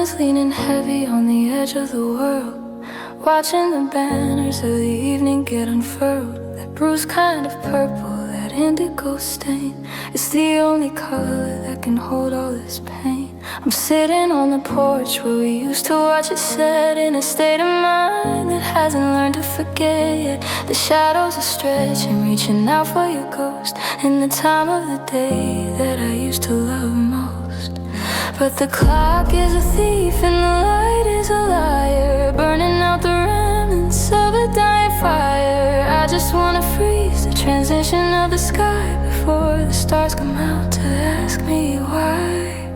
silence leaning heavy on the edge of the world, watching the banners of the evening get unfurled. That bruised kind of purple, that indigo stain, it's the only color that can hold all this pain. I'm sitting on the porch where we used to watch it set, in a state of mind that hasn't learned to forget yet. The shadows are stretching, reaching out for your ghost, in the time of the day that I used to love most. But the clock is a thief and the light is a liar, burning out the remnants of a dying fire. I just wanna freeze the transition of the sky before the stars come out to ask me why.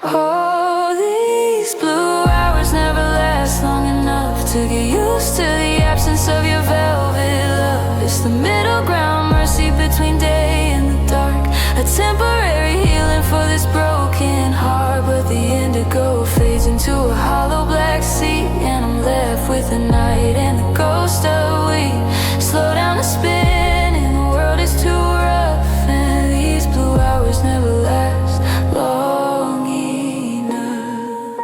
Oh, these blue hours never last long enough to get used to the absence of your velvet love. It's the middle ground, mercy between day and the dark, a temporary healing for this broken heart. But the indigo fades into a hollow black sea, and I'm left with the night and the ghost of we. Slow down the spin and the world is too rough, and these blue hours never last long enough.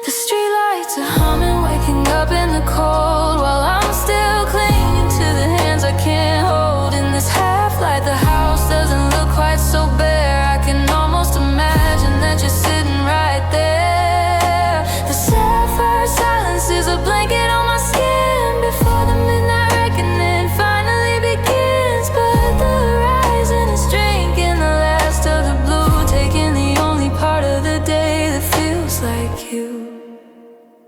The streetlights are humming, waking up in the cold, while I'm still clinging to the hands I can't hold. In this half light, the house doesn't look quite so bare. I can almost imagine that you're sitting right there. The sapphire silence is a blanket on my skin before the midnight reckoning finally begins. But the horizon is drinking the last of the blue, taking the only part of the day that feels like you.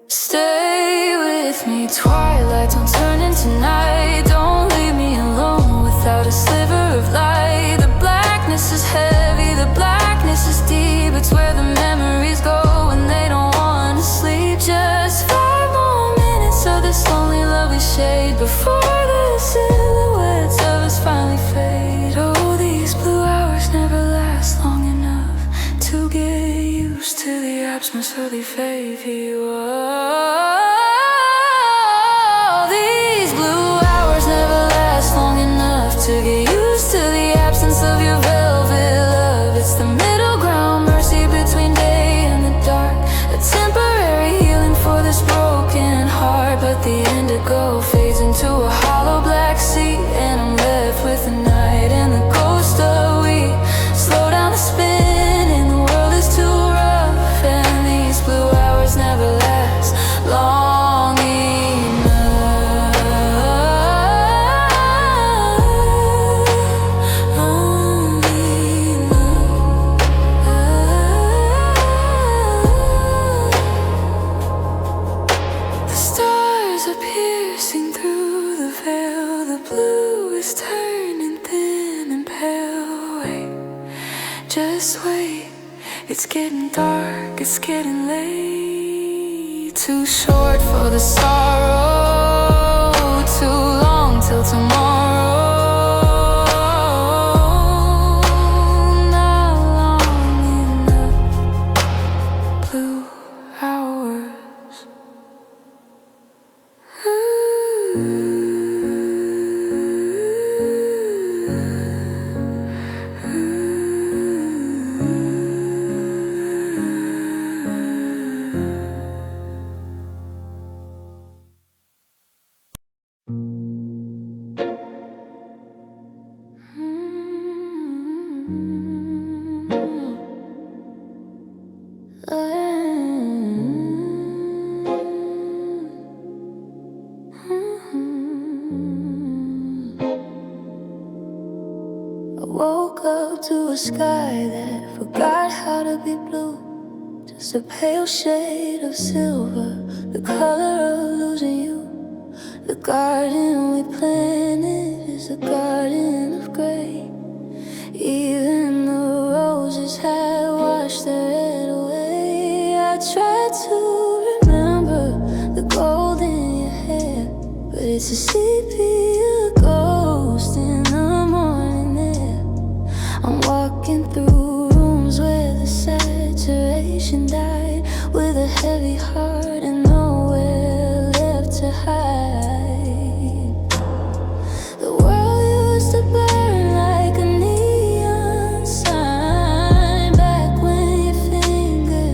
Stay with me, twilight, don't turn into night. Don't leave me alone without a sliver of light. The blackness is heavy, the blackness is deep. It's where the memories go when they don't want to sleep. Just 5 more minutes of this lonely, lovely shade before the silhouettes of us finally fade. Oh, these blue hours never last long enough to get used to the absence of the faith you are. These blue hours never last long enough to get used to the absence of your velvet love. It's the middle ground, mercy between day and the dark, a temporary healing for this broken heart. But the indigo fades into a hollow black sea, and I'm left with the night and the ghost of we. Slow down the spin and the world is too rough, and these blue hours never last long enough. The stars are piercing through the veil, the blue is turning thin and pale. Wait, just wait, it's getting dark, it's getting late. Too short for the sorrow, too long till tomorrow. Not long enough. Blue hours. I woke up to a sky that forgot how to be blue, just a pale shade of silver, the color of losing you. The garden we planted is a garden of gray. Even the roses had washed their red away. I tried to remember the gold in your hair, but it's a sepia ghost in the morning air. I'm walking through rooms where the saturation died, with a heavy heart and nowhere left to hide. The world used to burn like a neon sign, back when your fingers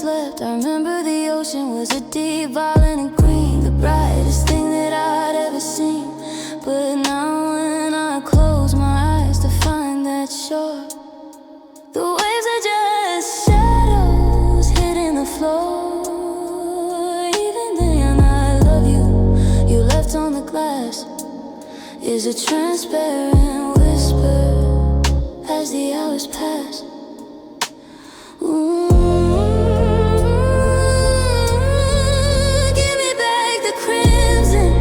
slept. I remember the ocean was a deep violet and green, the brightest thing that I'd ever seen. But now when I close my eyes to find that shore, the waves are just shadows hitting the floor. Even then I love you, you left on the glass is a transparent whisper as the hours pass. Ooh. Give me back the crimson,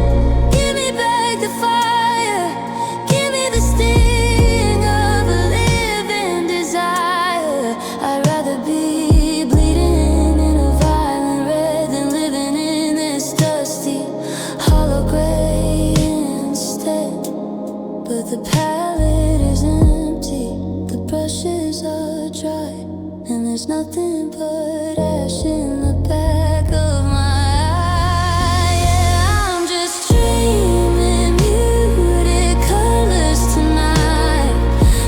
give me back the fire, give me the sting of a living desire. I'd rather be bleeding in a violent red than living in this dusty hollow gray instead. But the palette is empty, the brushes are dry, and there's nothing but ash in the back of my eye. Yeah, I'm just dreaming muted colors tonight,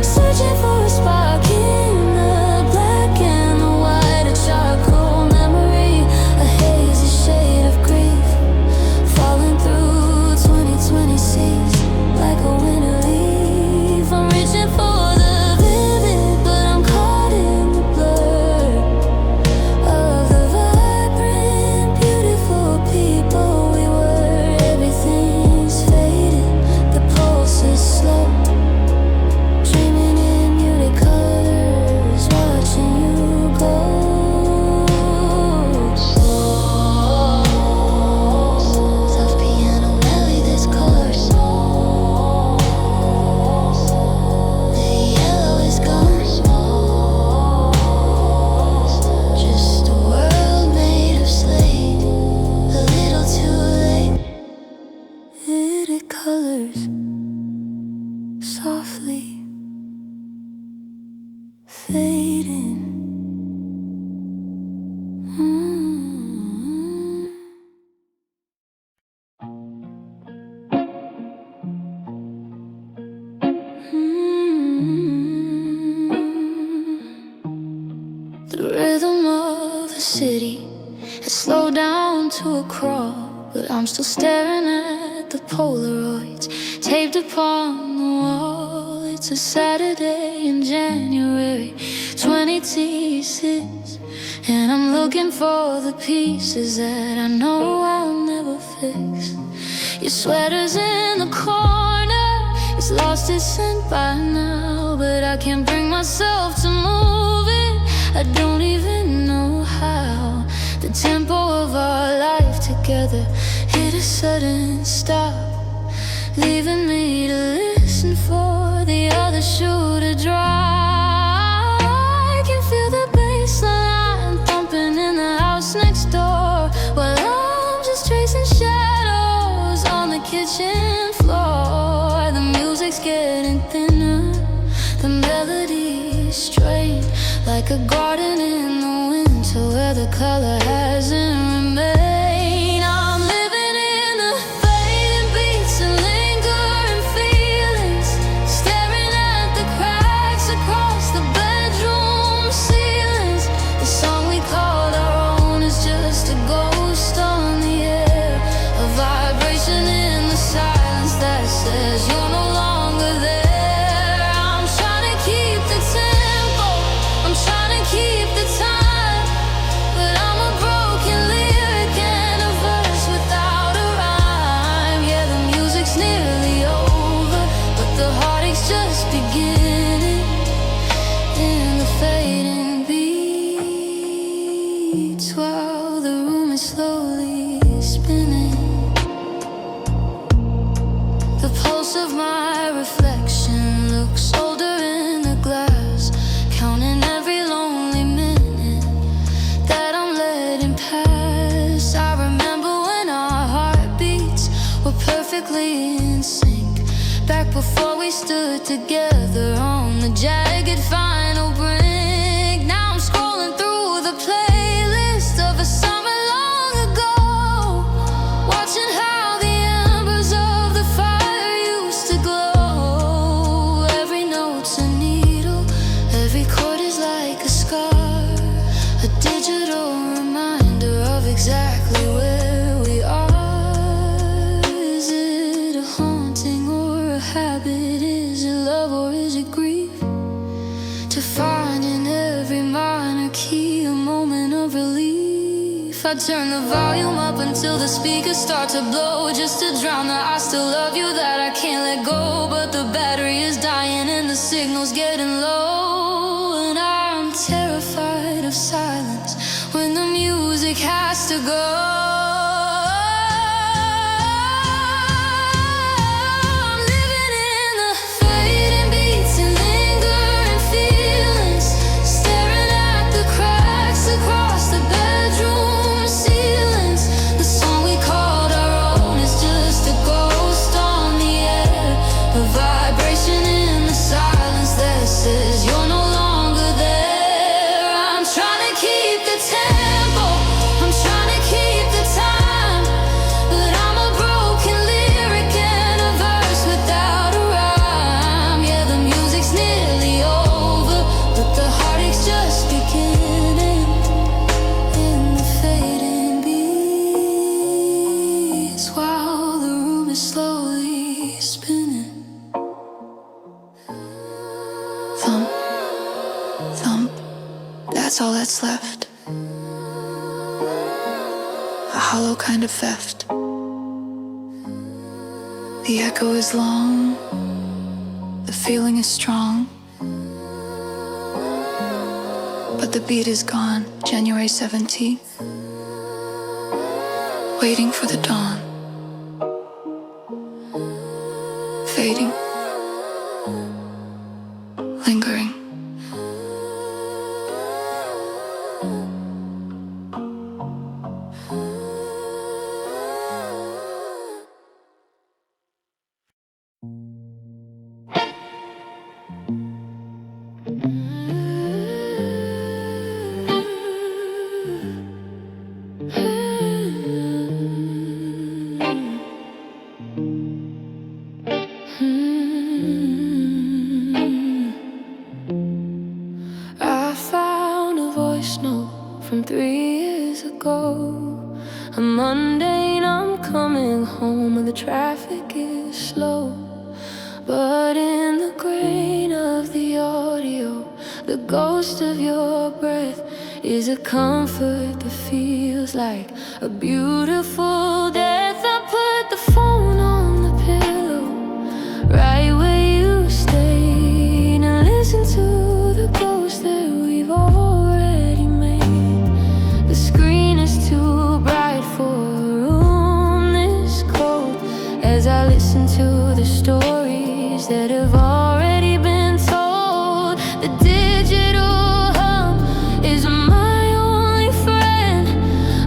searching for a spark in the black and the white. A charcoal memory, a hazy shade of grief, falling through 2020 seas like a winter leaf. I'm reaching for the vivid, but I'm caught in the blur of the vibrant, beautiful people we were. Everything's faded, the pulse is slow, dreaming in muted colors, watching you go. Soft piano melody that's colors. The yellow is gone, just a world made of slate, a little too late. Muted colors, softly fading. The rhythm of the city has slowed down to a crawl, but I'm still staring at the Polaroids taped upon the wall. It's a Saturday in January 2026, and I'm looking for the pieces that I know I'll never fix. Your sweater's in the corner, it's lost its scent by now, but I can't bring myself to move it. I don't even know how. The tempo of our life together hit a sudden stop, leaving me to listen for the other shoe to drop. I can feel the bass line thumping in the house next door, while I'm just tracing shadows on the kitchen floor. The music's getting thinner, the melody's strained, like a garden in the winter where the color hasn't remained. I'm living in the fading beats and lingering feelings, staring at the cracks across the bedroom ceilings. The song we called our own is just a ghost on the air, a vibration in the silence that says you're no longer there. I'm trying to keep the tempo, I'm trying to keep the time, but I'm a broken lyric and a verse without a rhyme. Yeah, the music's nearly over, but the heartache's just beginning in the fading beats, while the room is slowly spinning. The pulse of my reflection looks older in the glass, counting every lonely minute that I'm letting pass. I remember when our heartbeats were perfectly in sync, back before we stood together on the jagged final brink. Now I'm scrolling through the playlist of a summer long ago, watching how the embers of the fire used to glow. Every note's a needle, every chord is like a scar, a digital I turn the volume up until the speakers start to blow, just to drown the I still love you that I can't let go. But the battery is dying and the signal's getting low, and I'm terrified of silence when the music has to go. That's all that's left. A hollow kind of theft. The echo is long, the feeling is strong, but the beat is gone. January 17th, waiting for the dawn, fading, lingering. From 3 years ago, a mundane, I'm coming home and the traffic is slow. But in the grain of the audio, the ghost of your breath is a comfort that feels like a beautiful death. I put the phone on the pillow, right where you stayed, and listen to the ghost that we've already made. The screen is too bright for a room this cold, as I listen to the stories that have already been told. The digital hum is my only friend,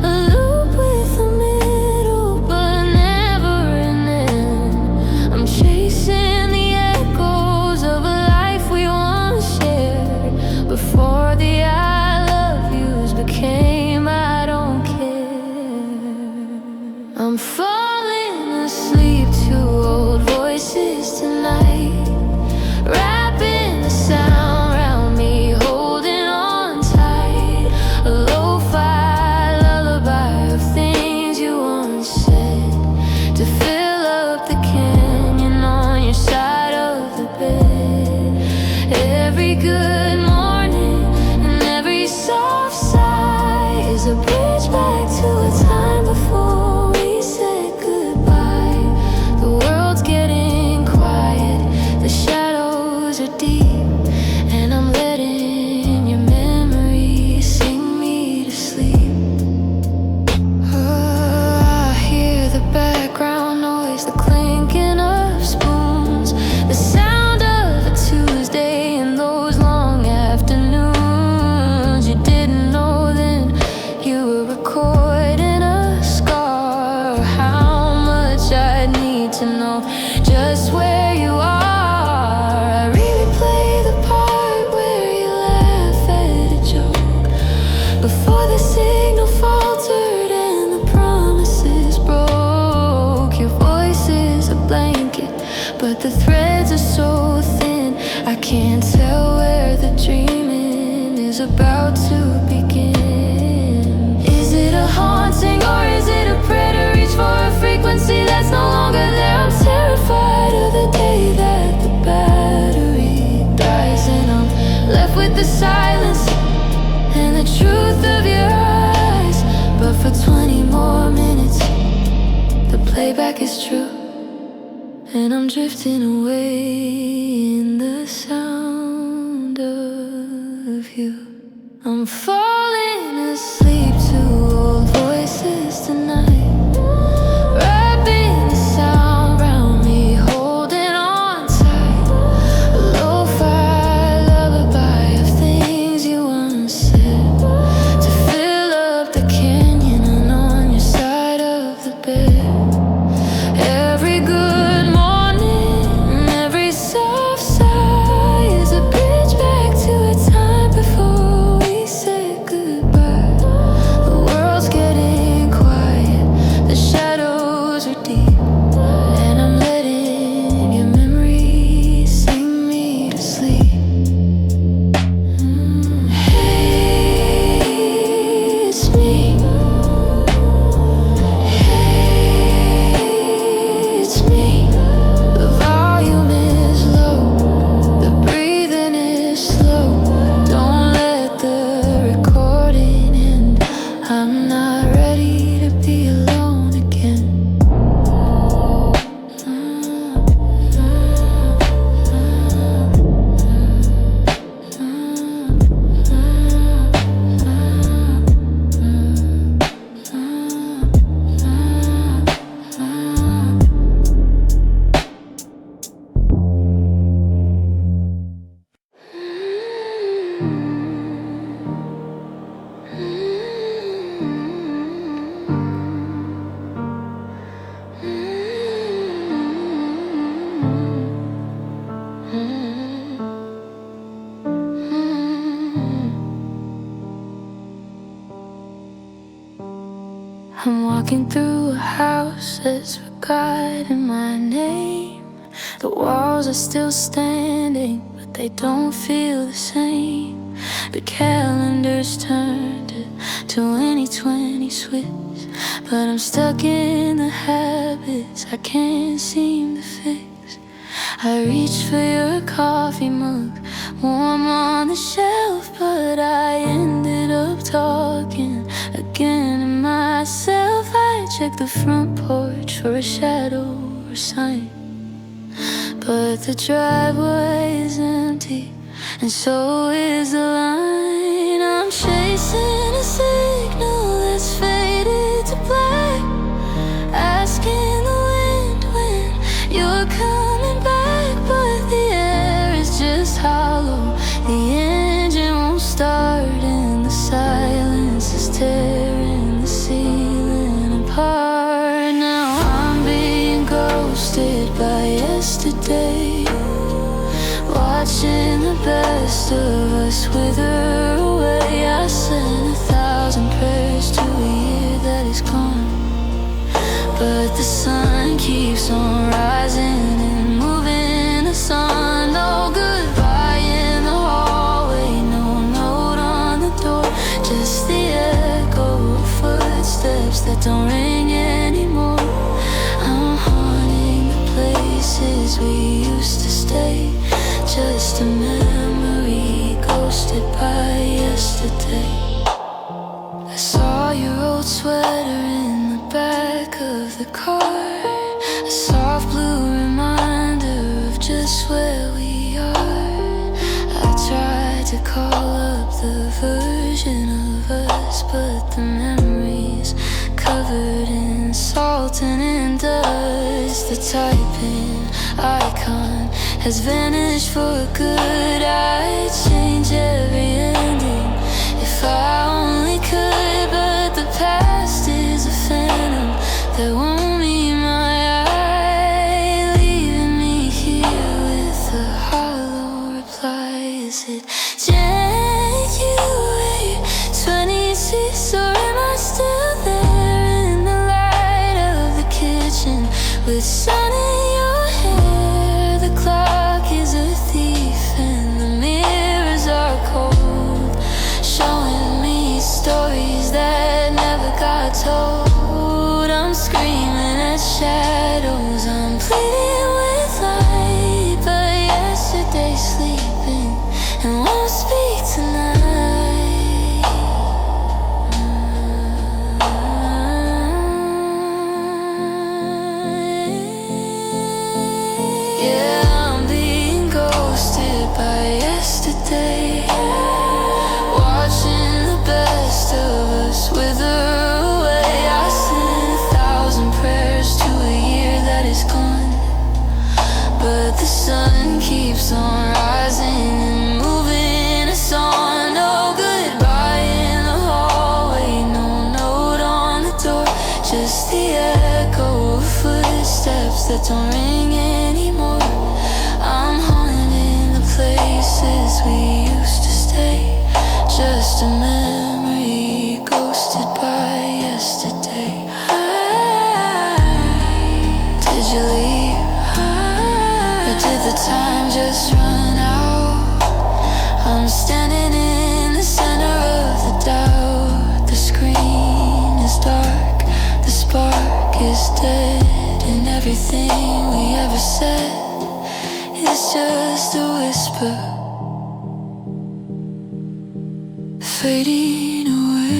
a loop with a middle but never an end. I'm chasing the echoes of a life we once shared, before the I love yous became I don't care. I'm falling asleep to old voices tonight, wrapping the sound around me, holding on tight. A lo-fi lullaby of things you once said, to fill up the canyon on your side of the bed. Every good morning and every soft sigh is a bridge back to a time before we said goodbye. The world's getting quiet, the shadows are deep, and I'm letting your memory sing me to sleep. I hear the background noise, the clinking of spoons, the sound of a Tuesday in those long afternoons. You didn't know then you were recording a scar, how much I'd need to know just where you are. I replay the part where you laugh at a joke, before the signal faltered and the promises broke. Your voice is a blanket, but the threads are so thin, I can't tell where the dreaming is about to begin. Is it a haunting or is it a prayer to reach for a frequency that's no longer there? I'm terrified of the day that the battery dies, and I'm left with the silence and the truth of your eyes. But for playback is true, and I'm drifting away in the sound of you. I'm falling asleep to old voices tonight, wrapping the sound around me, holding on tight. A lo-fi lullaby of things you once said, to fill up the canyon and on your side of the bed. Every good morning, every soft sigh is a bridge back to a time before we said goodbye. The world's getting quiet, the shadows are deep, and I'm letting your memories sing me to sleep. Hey, it's me. It's me. The volume is low, the breathing is slow. Don't let the recording end. I'm not ready to be alone again. I'm walking through a house that's forgotten my name. The walls are still standing, but they don't feel the same. The calendar's turned to 2020 switch, but I'm stuck in the habits I can't seem to fix. I reach for your coffee mug, warm on the shelf, but I ended up talking again to myself. I check the front porch for a shadow or sign, but the driveway is empty, and so is the line. I'm chasing a signal that's faded to black, asking the wind when you're coming back, but the air is just hollow. The engine won't start, and the silence is tearing the ceiling apart. Now I'm being ghosted by yesterday, watching the best of us wither away. I sent 1,000 prayers to a year that is gone, but the sun keeps on rising and moving us on. No goodbye in the hallway, no note on the door, just the echo of footsteps that don't ring anymore. I'm haunting the places we used to stay, just a memory ghosted by yesterday. I saw your old sweater in the back of the car, a soft blue reminder of just where we are. I tried to call up the version of us, but the memory's covered in salt and in dust. The typing icon has vanished for good. I'd change every ending if I only could, but the past is a phantom that won't meet my eye, leaving me here with a hollow reply. Is it January 26, or am I still there in the light of the kitchen with sun in your hair? The clock is a thief and the mirrors are cold, showing me stories that never got told. I'm screaming at shadows, I'm pleading with light, but yesterday's sleeping and won't speak tonight. that don't ring anymore. I'm haunting the places we used to stay. Just a memory ghosted by yesterday. Did you leave? Or did the time just run out? I'm standing in the center of the doubt. The screen is dark, the spark is dead, and everything we ever said is just a whisper, fading away.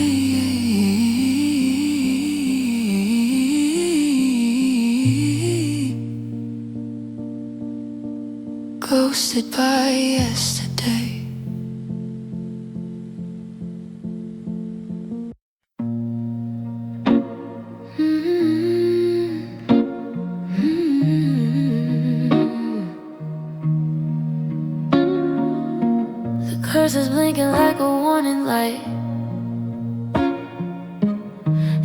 Ghosted by yesterday. The curse is blinking like a warning light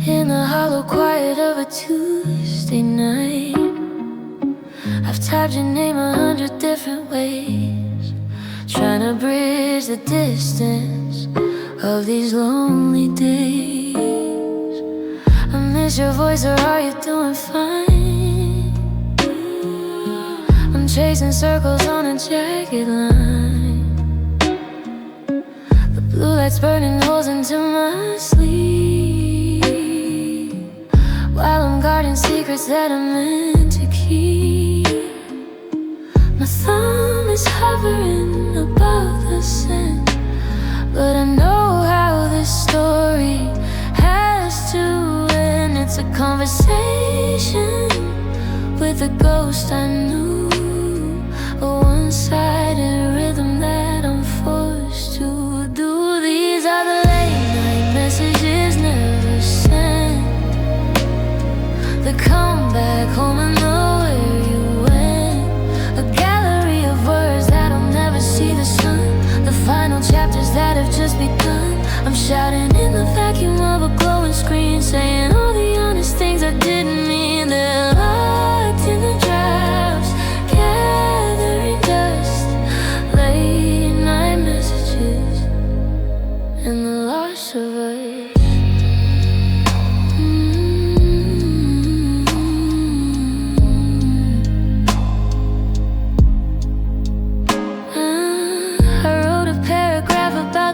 in the hollow quiet of a Tuesday night. I've typed your name 100 different ways, trying to bridge the distance of these lonely days. I miss your voice, or are you doing fine? I'm chasing circles on a jagged line. The blue light's burning holes into my sleep, while I'm guarding secrets that I'm meant to keep. My thumb is hovering above the sand, but I know how this story has to end. It's a conversation with a ghost I knew, a one-sided rhythm that I'm forced to do. These are the late-night messages never sent, the comeback home and nowhere you went, a gallery of words that'll never see the sun, the final chapters that have just begun. I'm shouting in the vacuum of a glowing screen, saying all the honest things I didn't mean. They're locked in the drafts, gathering dust, late night messages, and the loss of us.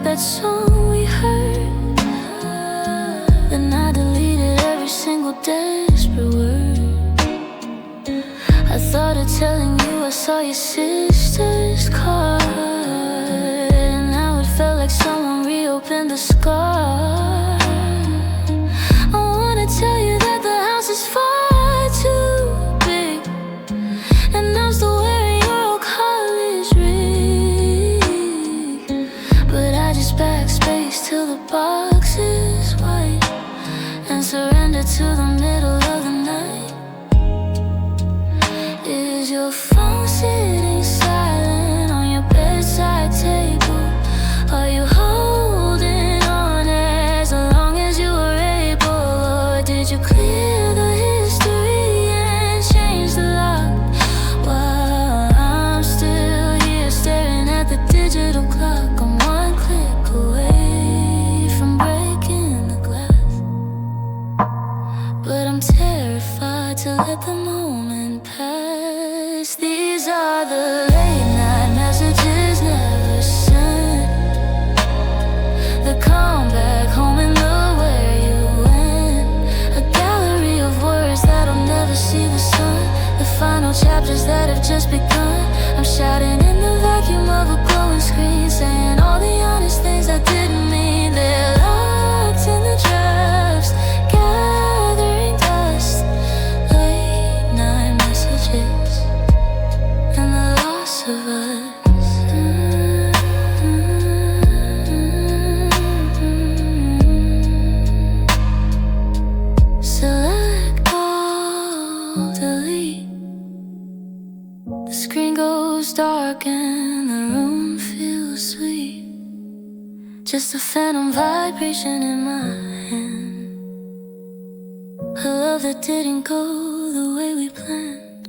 That song we heard, then I deleted every single desperate word. I thought of telling you I saw your sister's car, and now it felt like someone reopened the scar. I wanna tell you that the house is far too big, and I'm still wearing your old college ring, but I just backspace till the box is white and surrender to the middle of the night. Is your phone sitting silent on your bedside table? Are you holding on as long as you were able? Or did you clear the history and change the lock? While I'm still here staring at the digital clock, I'm one click away from breaking the glass, but I'm terrified to let the moment pass. These are the late night messages never sent, the comeback home and nowhere you went, a gallery of words that'll never see the sun, the final chapters that have just begun. I'm shouting in the vacuum of a glowing screen, saying all the honest things I didn't mean. They're locked in the drafts, gathering dust, late night messages, and the loss of us. Select all, delete. The screen goes dark and the room feels sweet, just a phantom vibration in my hand, a love that didn't go the way we planned.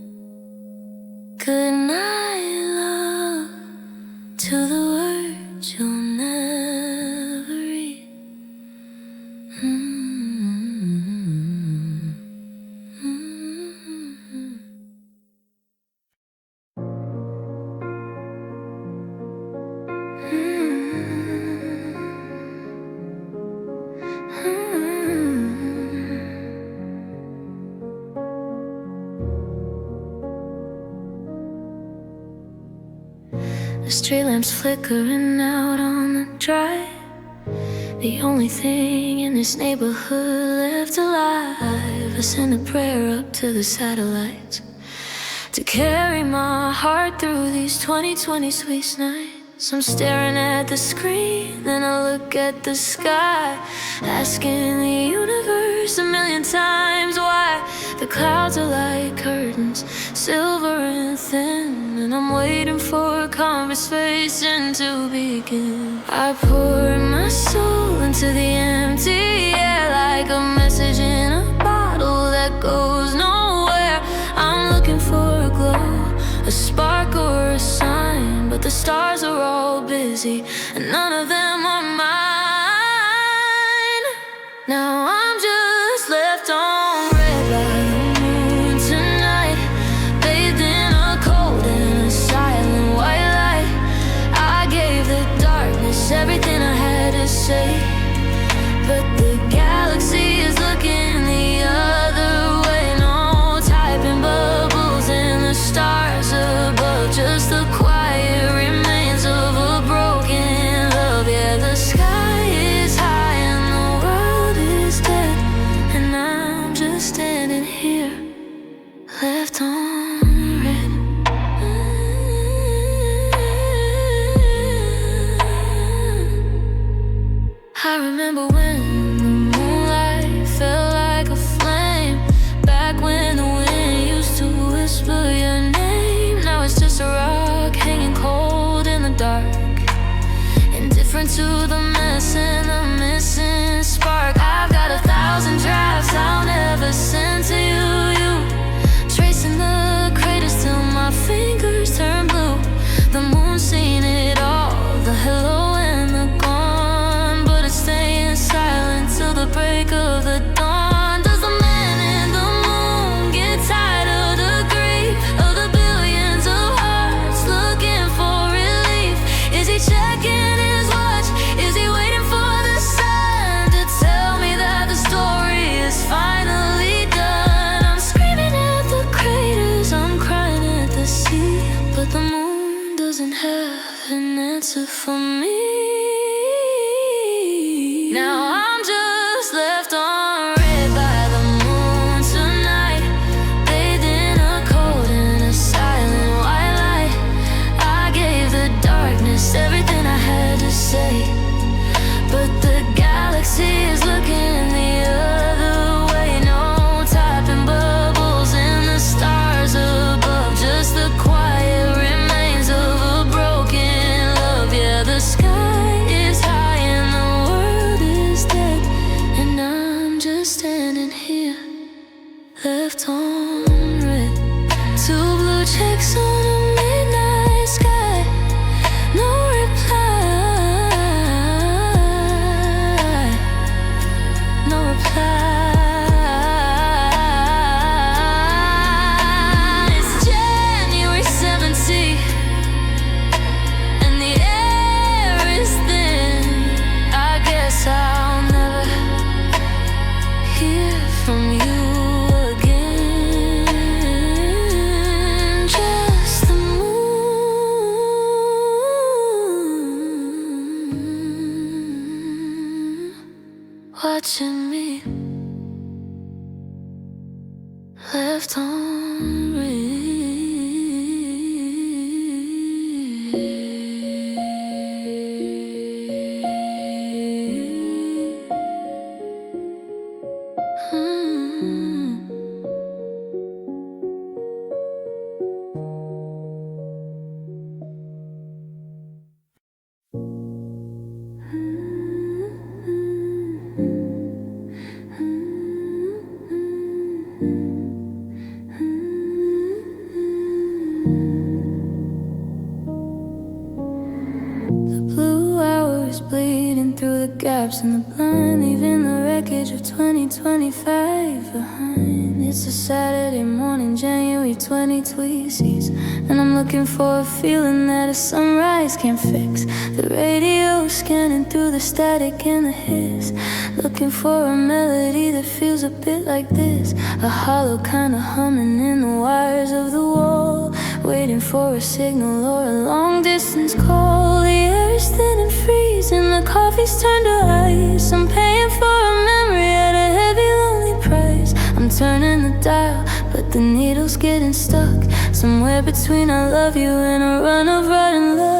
The street lamps flickering out on the drive, the only thing in this neighborhood left alive. I send a prayer up to the satellites to carry my heart through these 2020 sweet nights. I'm staring at the screen, then I look at the sky, asking the universe a million times why. The clouds are like curtains, silver and thin, and I'm waiting for a conversation to begin. I pour my soul into the empty air, like a message in a bottle that goes nowhere. I'm looking for a glow, a spark or a sign, but the stars are all busy and none of them are mine. Now I'm just left on red by the moon tonight, bathed in a cold and a silent white light. I gave the darkness everything I had to say, but the galaxy is looking the other way. No typing bubbles in the stars above, just the quiet remains of a broken love. Yeah, the sky is high and the world is dead, and I'm just standing here, left on red. I remember when the moonlight felt like a flame, back when the wind used to whisper your name. Now it's just a rock hanging cold in the dark, indifferent to the mess and the missing spark. I've got 1,000 drafts I'll never send to you, tracing the craters till my fingers turn blue. The moon's seen it all, the hello and the gone, but it's staying silent till the break of the dawn. Does the man in the moon get tired of the grief of the billions of hearts looking for relief? Is he checking his watch? Is he waiting for the sun to tell me that the story is finally done? I'm screaming at the craters, I'm crying at the sea, but the moon doesn't have an answer for me. Now I'm just left on red by the moon tonight, bathed in a cold and a silent white light. I gave the darkness everything I had to say, but the galaxy is looking the other way. No typing bubbles in the stars above, just the quiet remains of a broken love. Yeah, the sky is high and the world is dead, and I'm just standing here, left on red. 2 blue checks on a midnight sky, no reply, no reply. It's January 17th, and the air is thin. I guess I'll never hear from you again. Just the moon watching me, left on red. Bleeding through the gaps in the blind, leaving the wreckage of 2025 behind. It's a Saturday morning, January 2026, and I'm looking for a feeling that a sunrise can't fix. The radio scanning through the static and the hiss, looking for a melody that feels a bit like this. A hollow kind of humming in the wires of the wall, waiting for a signal or a long distance call. The air is thin and freezing, the coffee's turned to ice. I'm paying for a memory at a heavy, lonely price. I'm turning the dial, but the needle's getting stuck somewhere between I love you and a run of rotten love.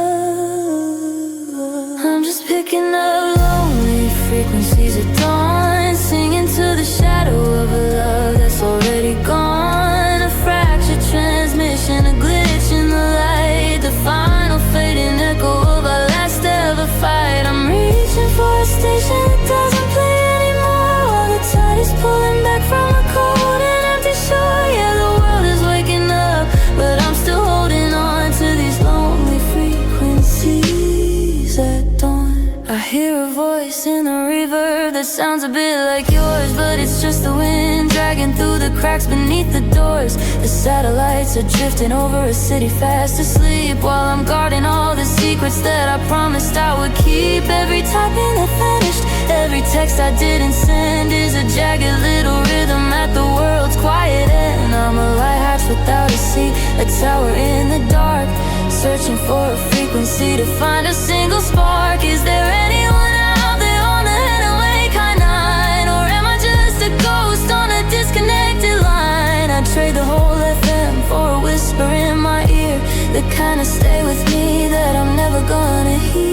I'm just picking up lonely frequencies at dawn, singing to the shadow of a love that's already gone. A fractured transmission, a glitch in the light, the final fading echo of our last ever fight. I'm reaching for a station that doesn't play anymore, while the tide is pulling back from a cold and empty shore. Yeah, the world is waking up, but I'm still holding on to these lonely frequencies at dawn. I hear a voice in the reverb that sounds a bit like yours, but it's just the wind dragging through the cracks beneath the doors. The satellites are drifting over a city fast asleep, while I'm guarding all the secrets that I promised I would keep. Every typing that vanished, every text I didn't send is a jagged little rhythm at the world's quiet end. I'm a lighthouse without a seat, a tower in the dark, searching for a frequency to find a single spark. Is there anyone out there on the Hidden Lake High Nine, or am I just a ghost on a disconnected line? I'd trade the whole FM for a whisper in my ear, the kind of stay with me that I'm never gonna hear.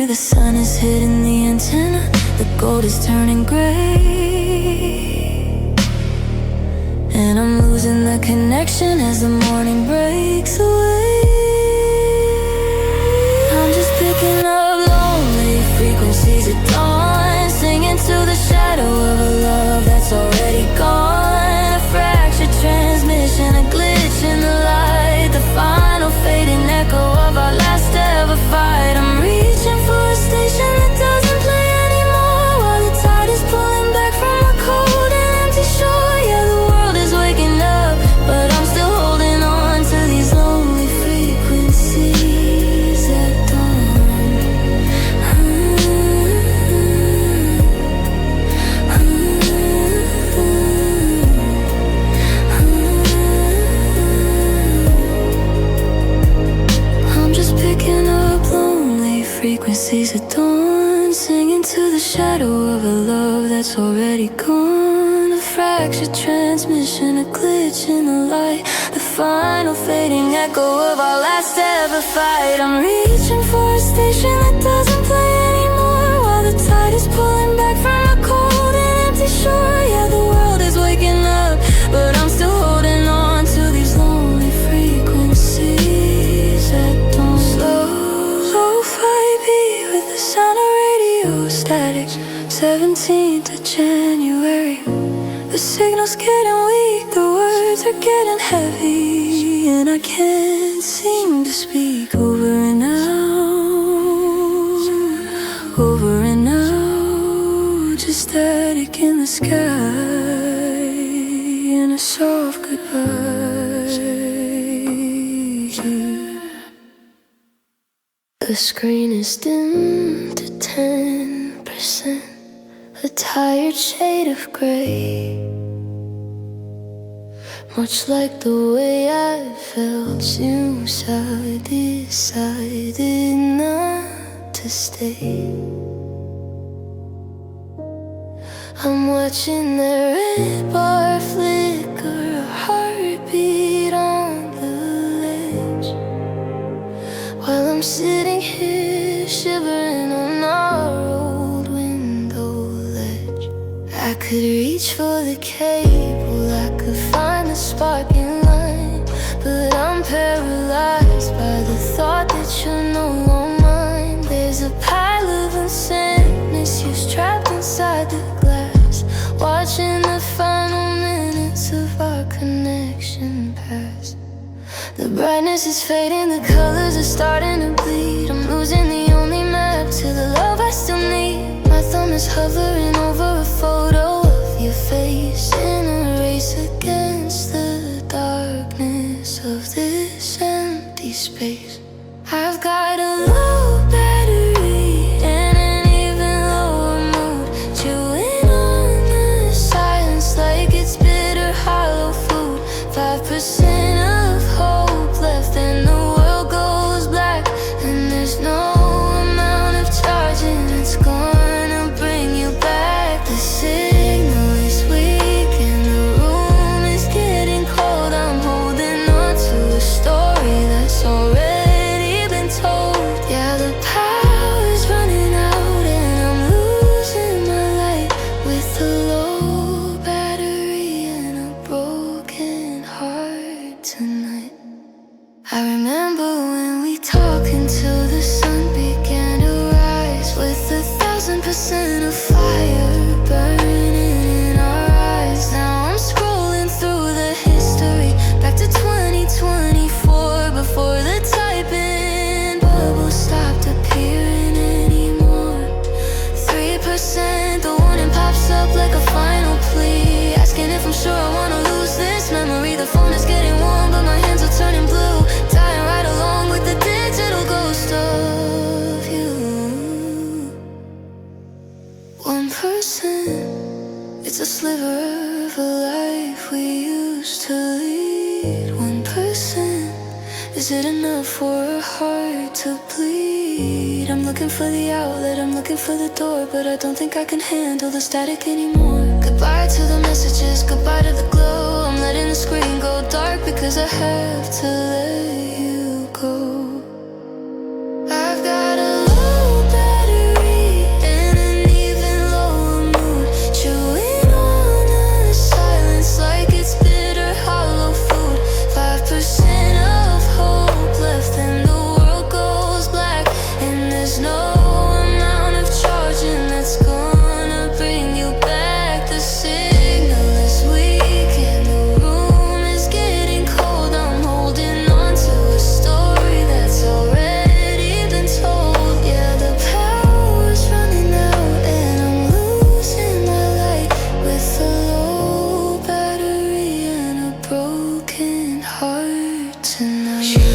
The sun is hitting the antenna, the gold is turning gray, and I'm losing the connection as the morning breaks away. I'm just picking up lonely frequencies at dawn, singing to the shadow of a love that's already gone. A fractured transmission, a glitch in the light, the final fading echo of our last ever fight. I'm reaching for a station that doesn't play anymore, while the tide is pulling back from a cold and empty shore. Yeah, the world is waking up, but I'm still holding on to these lonely frequencies at dawn. I'm just picking up lonely frequencies at dawn, singing to the shadow of a love that's already gone. A fractured transmission, a glitch in the light, the final fading echo of our last ever fight. I'm reaching for a station that doesn't play anymore, while the tide is pulling back from a cold and empty shore. Yeah, the world is waking up, but I'm still holding on to these lonely frequencies at dawn. Slow, lo-fi beat with the sound of radio static. 17th of January, the signal's getting weak, the words are getting heavy, and I can't seem to speak. Over and out, over and out, just static in the sky, and a soft goodbye. The screen is dimmed to 10%, a tired shade of gray, much like the way I felt since I decided not to stay. I'm watching the red bar flicker, a heartbeat on the ledge, while I'm sitting here shivering on our old window ledge. I could reach for the cable, I could find the sparking line, but I'm paralyzed by the thought that you're no longer mine. There's a pile of unsent misuse trapped inside the glass, watching the final minutes of our connection pass. The brightness is fading, the colors are starting to bleed. I'm losing the only map to the love I still need. My thumb is hovering over a photo of 1,000% of fire burning in our eyes. Now I'm scrolling through the history back to 2024, before the typing bubbles stopped appearing anymore. 3%, the warning pops up like a final plea, asking if I'm sure I wanna lose this memory. The phone is getting warm, but my hands are turning blue, dying right along with the digital ghost of you. 1%, it's a sliver of a life we used to lead. 1%, is it enough for a heart to bleed? I'm looking for the outlet, I'm looking for the door, but I don't think I can handle the static anymore. Goodbye to the messages, goodbye to the glow. I'm letting the screen go dark because I have to let you go. I've got a low battery and an even lower mood, chewing on the silence like it's bitter hollow food. 5% of hope left and the world goes black, and there's no amount of charging that's gonna bring you back. The signal is weak and the room is getting cold. I'm holding on to a story that's already been told. Yeah, the power's running out and I'm losing my light, with a low battery and a broken heart tonight. You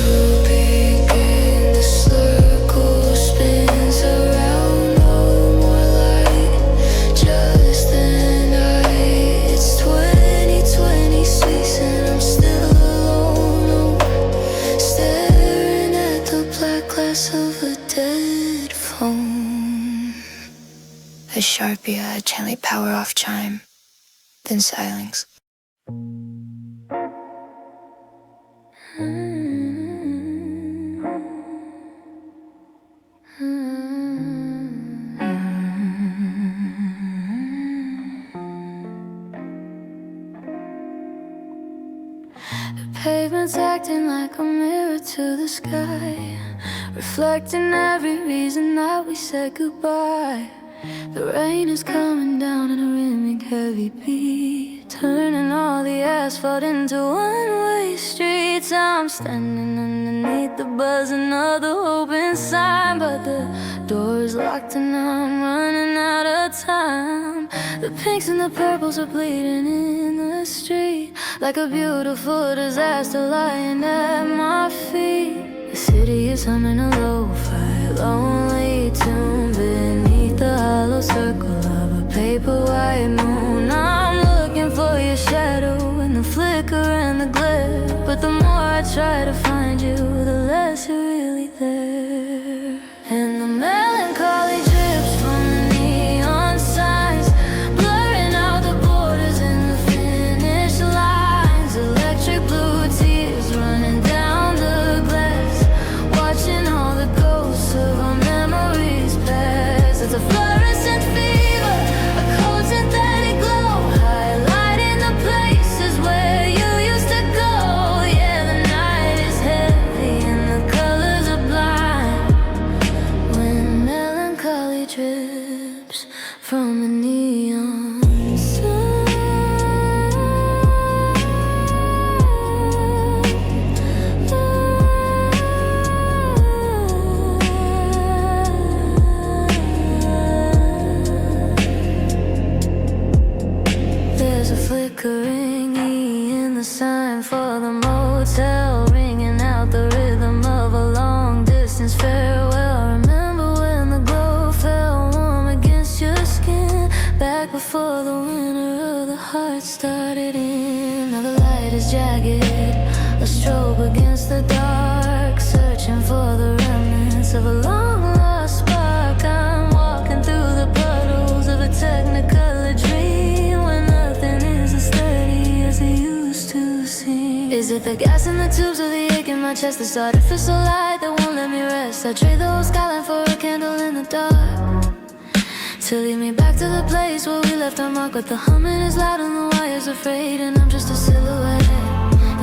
begin, the circle spins around, no more light, just the night. It's 2026 and I'm still alone, oh, staring at the black glass of a dead phone. A Sharpie, a gently power off chime, then silence. Pavement's acting like a mirror to the sky, reflecting every reason that we said goodbye. The rain is coming down in a rimming heavy beat, turning all the asphalt into one-way streets. I'm standing underneath the buzzing of the open sign, but the door is locked and I'm running out of time. The pinks and the purples are bleeding in the street, like a beautiful disaster lying at my feet. The city is humming a lo-fi, lonely tune beneath the hollow circle of a paper white moon. I'm looking for your shadow in the flicker and the glare, but the more I try to find you, the less you're really there. And the melancholy drips from the neon signs, blurring out the borders and the finish lines. Electric blue tears running down the glass, watching all the ghosts of our memories pass. It's a fluorescent fever, a cold synthetic glow, highlighting the places where you used to go. Yeah, the night is heavy and the colors are blind, when melancholy drips from the neon sign. There's a flickering E in the sign for the motel, ringing out the rhythm of a long-distance farewell. Remember when the glow felt warm against your skin, back before the winter of the heart started in. Now the light is jagged, a strobe against the dark, searching for the remnants of a long-lost spark. I'm walking through the puddles of a technicolor dream, where nothing is as steady as it used to seem. Is it the gas in the tubes or the ache in my chest, this artificial light that won't let me rest? I trade the whole skyline for a candle in the dark, to lead me back to the place where we left our mark. But the humming is loud and the wires are frayed, and I'm just a silhouette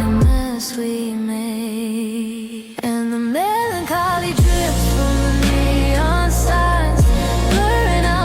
in mess we made. And the melancholy drips from the neon signs, blurring out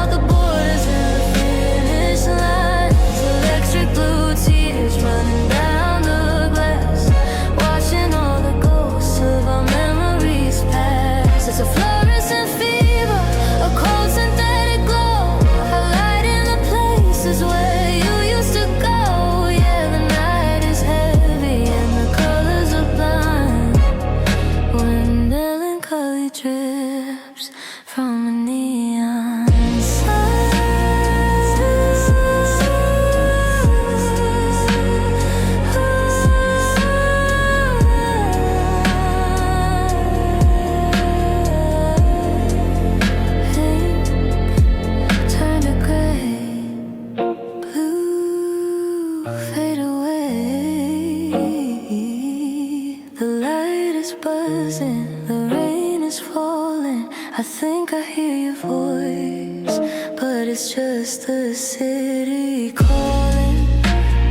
it's just the city calling.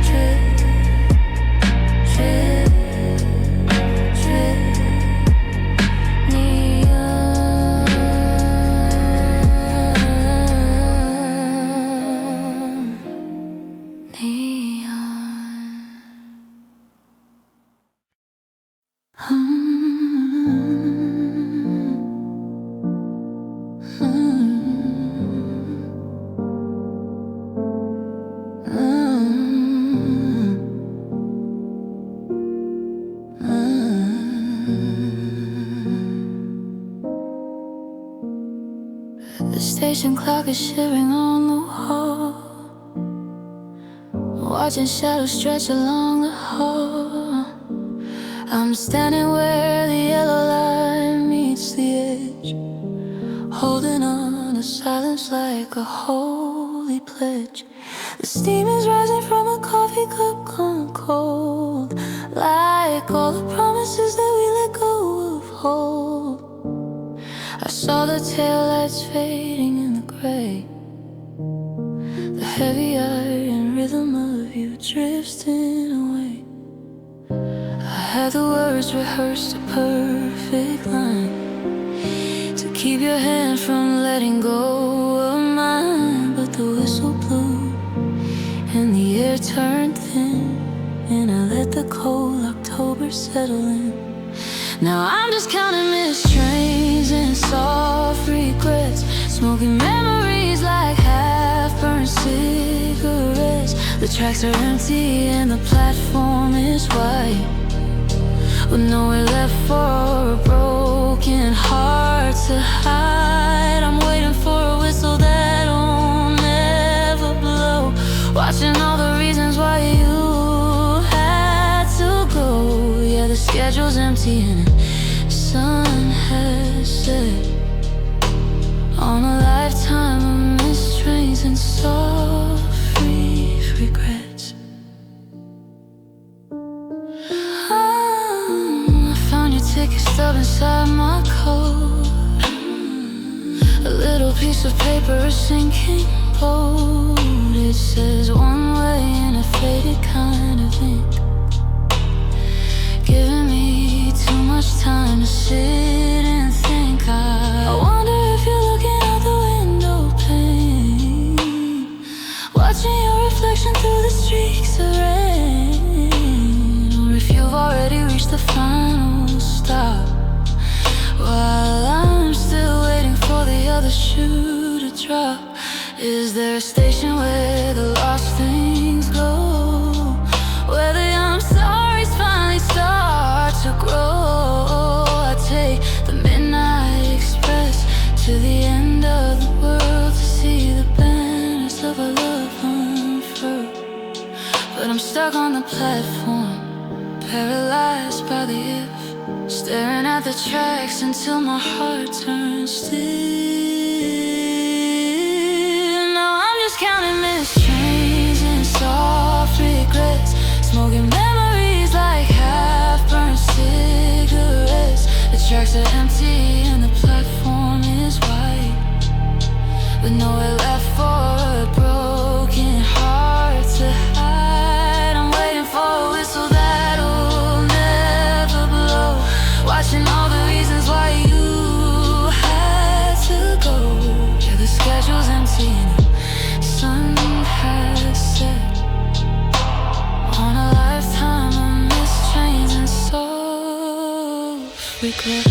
Drip, drip, drip, neon, neon. The station clock is shivering on the wall, watching shadows stretch along the hall. I'm standing where the yellow line meets the edge, holding on to silence like a holy pledge. The steam is rising from a coffee cup gone cold, like all the promises that we let go of hold. I saw the taillights fading in the gray, the heavy iron rhythm of you drifting away. I had the words rehearsed, a perfect line to keep your hand from letting go of mine. But the whistle blew and the air turned thin, and I let the cold October settle in. Now I'm just counting missed trains and soft regrets, smoking memories like half-burned cigarettes. The tracks are empty and the platform is white, with nowhere left for a broken heart to hide. I'm waiting for a whistle that'll never blow, watching all the reasons why you had to go. Yeah, the schedule's empty and the sun has set on a lifetime of missed trains and soft regrets. I found your ticket stub inside my coat, a little piece of paper sinking boat. It says one way in a faded kind of ink, giving me too much time to sit and think. I wonder if you're looking out the window pane, watching your reflection through the streaks of rain, or if you've already reached the final stop while I'm still waiting for the other shoe to drop. Is there a station where the lost things go, where the I'm sorry's finally start to grow? I take the Midnight Express to the end of the world to see the banners of our love unfurl. But I'm stuck on the platform, paralyzed by the if, staring at the tracks until my heart turns still. Now I'm just counting missed trains and soft regrets, smoking memories like half-burned cigarettes. The tracks are empty and the platform is white, with nowhere left for a broken heart to hide. I'm waiting for a whistle that'll never blow, watching all the reasons why you had to go. Yeah, the schedule's empty and the sun has set on a lifetime of missed trains and soft regret.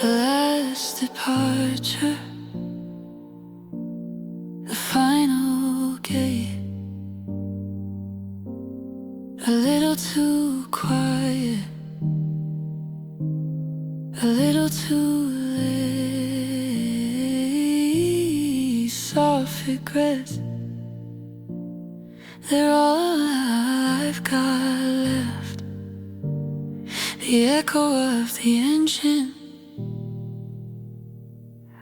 The last departure, the final gate, a little too quiet, a little too late. Soft regrets, they're all I've got left. The echo of the engine,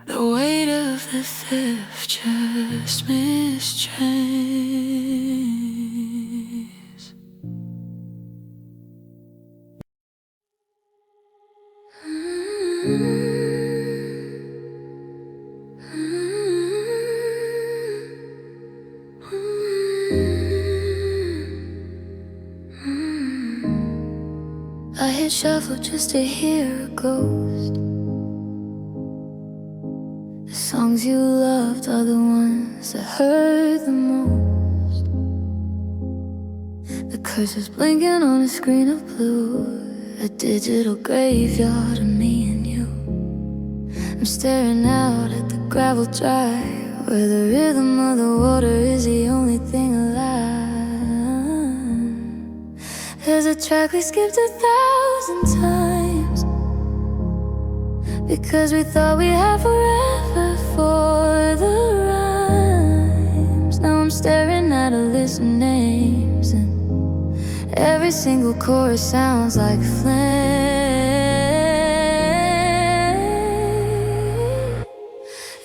the weight of the theft just missed chains. I hit shuffle just to hear a ghost. The songs you loved are the ones that hurt the most. The curses blinking on a screen of blue, a digital graveyard of me and you. I'm staring out at the gravel drive, where the rhythm of the water is the only thing alive. There's a track we skipped 1,000 times, because we thought we had forever for the rhymes. Now I'm staring at a list of names, and every single chorus sounds like flame.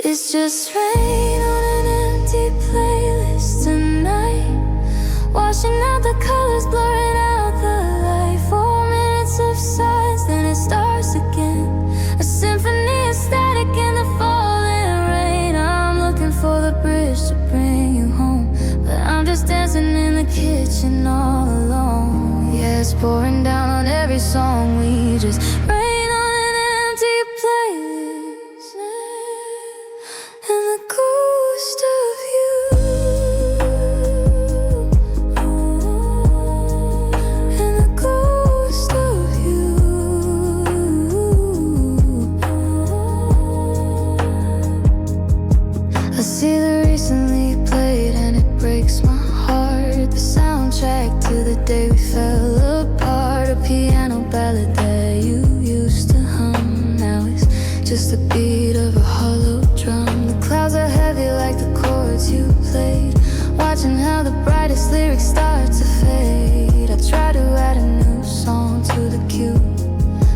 It's just rain on an empty playlist tonight, washing out the colors, blurring out the light. 4 minutes of silence, then it starts again, a symphony of static in the falling rain. I'm looking for the bridge to bring you home, but I'm just dancing in the kitchen all alone. Yeah, it's pouring down on every song, we just rain on an empty playlist, and the ghost of you, and the ghost of you. I see the recently played and it breaks my heart. The soundtrack to the day we fell apart. A piano ballad that you used to hum, now it's just the beat of a hollow drum. The clouds are heavy like the chords you played, watching how the brightest lyrics start to fade. I try to add a new song to the queue,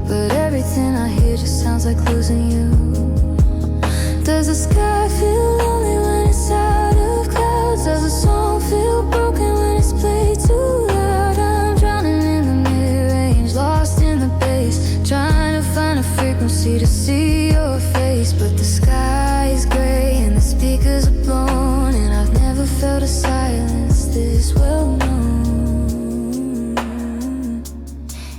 but everything I hear just sounds like losing you. Does the sky feel lonely when it's out of clouds? Does the song feel broken when it's played too loud? I'm drowning in the mid-range, lost in the bass, trying to find a frequency to see your face. But the sky is gray and the speakers are blown, and I've never felt a silence this well known.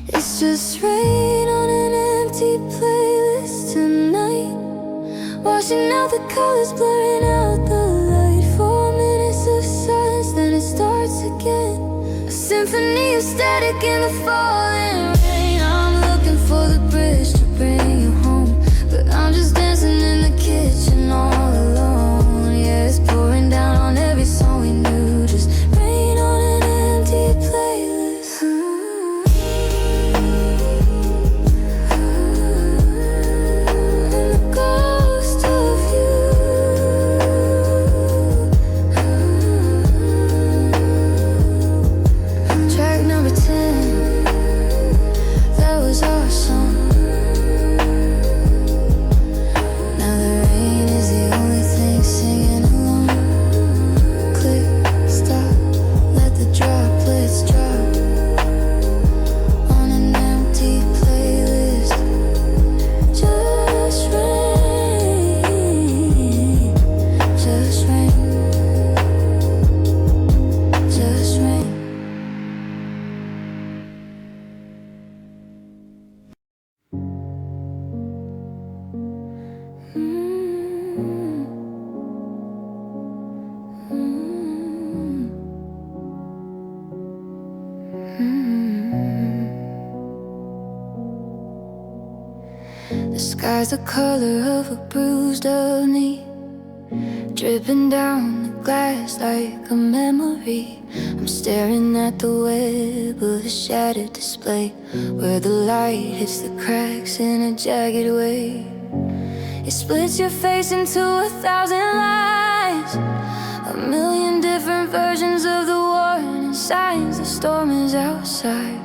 It's just rain on an empty playlist tonight, washing out the colors, blurring out the light. 4 minutes of silence, then it starts again, a symphony of static in the falling rain. I'm looking for the bridge to bring you home, but I'm just dancing in the kitchen all alone. Yeah, it's pouring down on every song we knew, just rain on an empty playlist. And the ghost of you. Track number 10, that was our song. Now the rain is the only thing singing along. Click, stop, let the droplets drop on an empty playlist. Just rain, just rain, just rain. The sky's the color of a bruised up knee, dripping down the glass like a memory. I'm staring at the web of a shattered display, where the light hits the cracks in a jagged way. It splits your face into 1,000 lines, a million different versions of the warning signs. The storm is outside,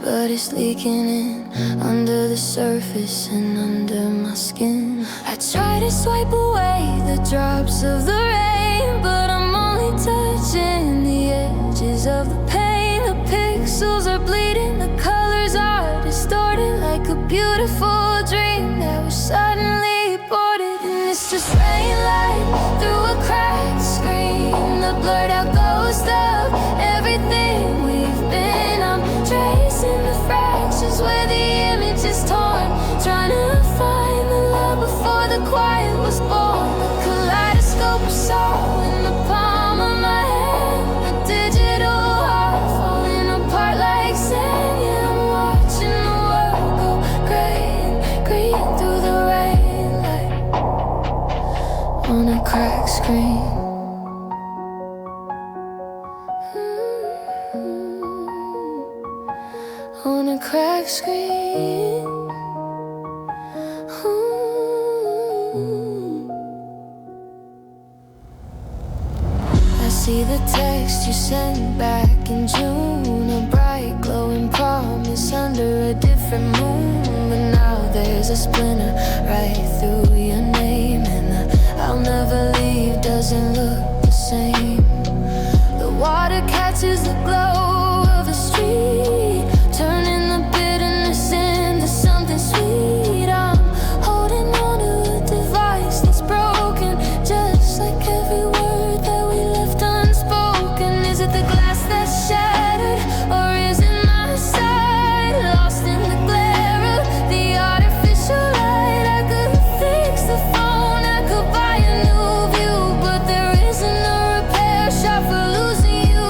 but it's leaking in under the surface and under my skin. I I try to swipe away the drops of the rain, but I'm only touching the edges of the pain. The pixels are bleeding, the colors are distorted, like a beautiful dream that was suddenly aborted. And it's just rain light through a cracked screen, the blurred out ghost of everything we've been. I'm tracing the fractures where the image is torn, trying to find the love before the quiet was born. The kaleidoscope of sorrow in the palm of my hand, the digital heart falling apart like sand. Yeah, I'm watching the world go gray and green through the rain light on a cracked screen. On a cracked screen. I see the text you sent back in June, a bright glowing promise under a different moon. But now there's a splinter right through your name, and the I'll never leave doesn't look the same. The water catches the glow of the street, turning the bitterness into something sweet. I'm holding on to a device that's broken, just like every word that we left unspoken. Is it the glass that's shattered, or is it my side, lost in the glare of the artificial light? I could fix the phone, I could buy a new view, but there isn't a repair shop for losing you.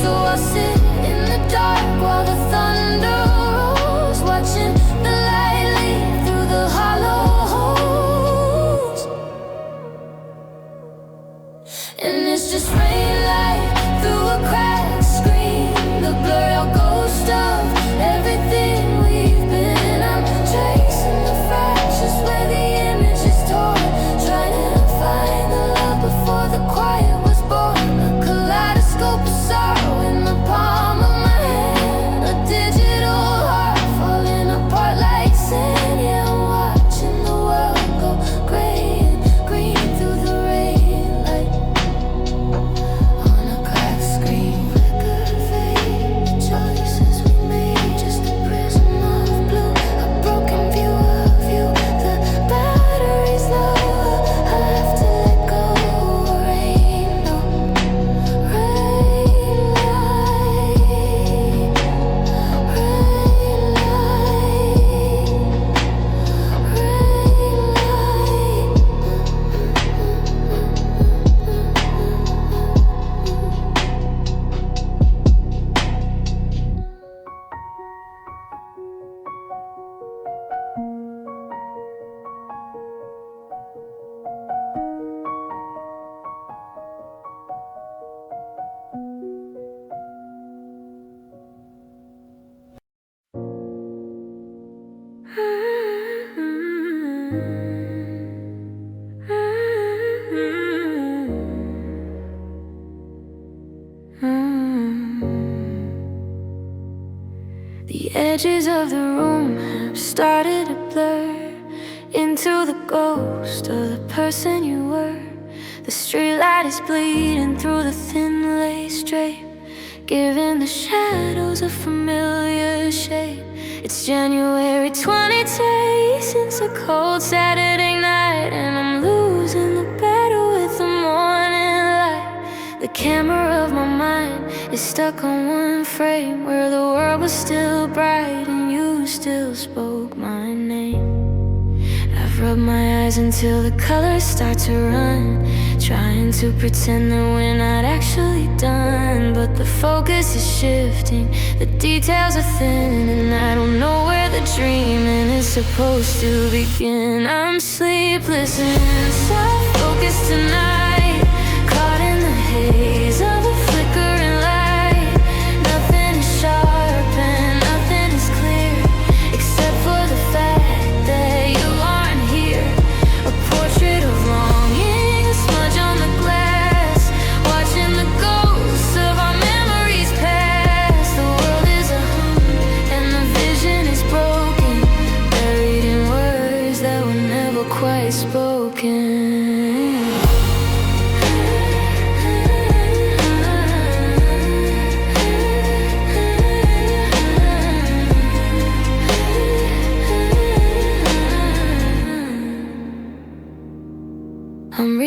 So I'll sit in the dark while the thunder rolls, watching the light leak through the hollow holes. And it's just rain light through a cracked screen, the blurred out ghost of everything we've been. I'm tracing the fractures where the image is torn, trying to find the love before the quiet was born. A kaleidoscope of sorrow in the palm of my hand, a digital heart falling apart like sand. Yeah, I'm watching the world go gray and green through the rain light on a cracked screen. Flicker fade, the choices we made, just a prism of blue, a broken view of you. The battery's low, I have to let go. Rain, no, rain light, rain The edges of the room have started to blur into the ghost of the person you were. The streetlight is bleeding through the thin lace drape, giving the shadows a familiar shape. It's January 22 since a cold Saturday night, and I'm losing the battle with the morning light. The camera of my mind is stuck on one frame, where the world was still bright and you still spoke my name. I've rubbed my eyes until the colors start to run, trying to pretend that we're not actually done. But the focus is shifting, the details are thin, and I don't know where the dreaming is supposed to begin. I'm sleepless and inside focused tonight, caught in the haze of a flickering light. Nothing is sharp and nothing is clear, except for the fact that you aren't here. A portrait of longing, a smudge on the glass, watching the ghosts of our memories pass. The world is a hum and the vision is broken, buried in words that were never quite spoken.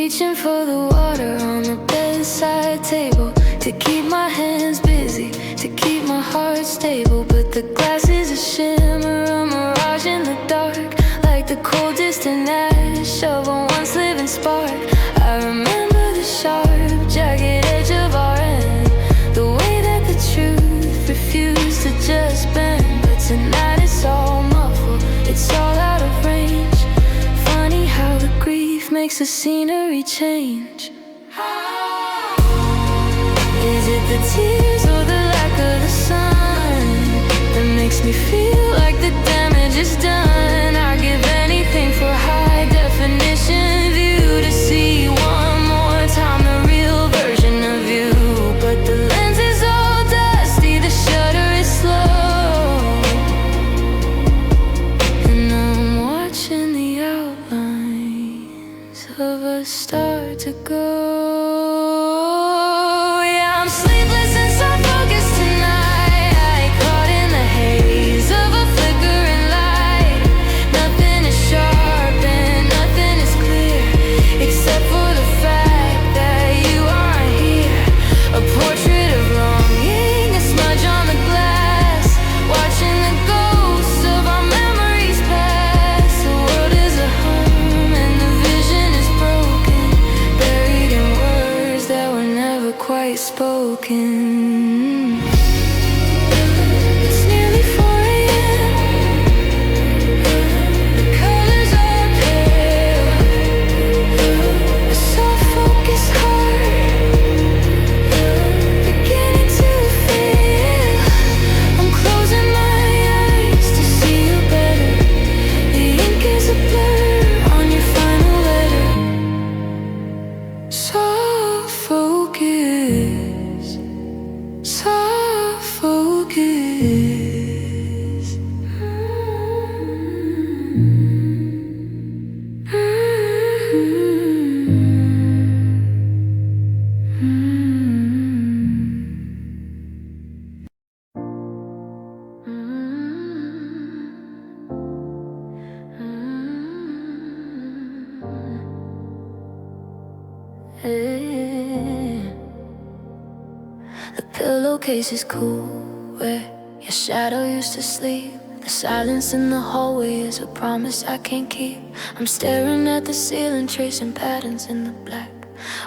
reaching for the water on the bedside table, to keep my hands busy, to keep my heart stable. But the glass is a shimmer, a mirage in the dark, like the cold distant ash of a once living spark. I remember the sharp, jagged edge of our end, the way that the truth refused to just bend. But tonight it's all muffled, it's all out of range. Funny how the grief makes the scenery change. Is it the tears or the lack of the sun that makes me feel like the damage is done? I give anything for high definition view, to see one more time the real version of you. But the lens is all dusty, the shutter is slow, and I'm watching the outlines of us start to go. Spoken. It's nearly 4 a.m. The colors are pale, a soft focus heart beginning to fail. I'm closing my eyes to see you better. The ink is a blur on your final letter. Soft focus, soft focus. The pillowcase is cool, where your shadow used to sleep. The silence in the hallway is a promise I can't keep. I'm staring at the ceiling, tracing patterns in the black,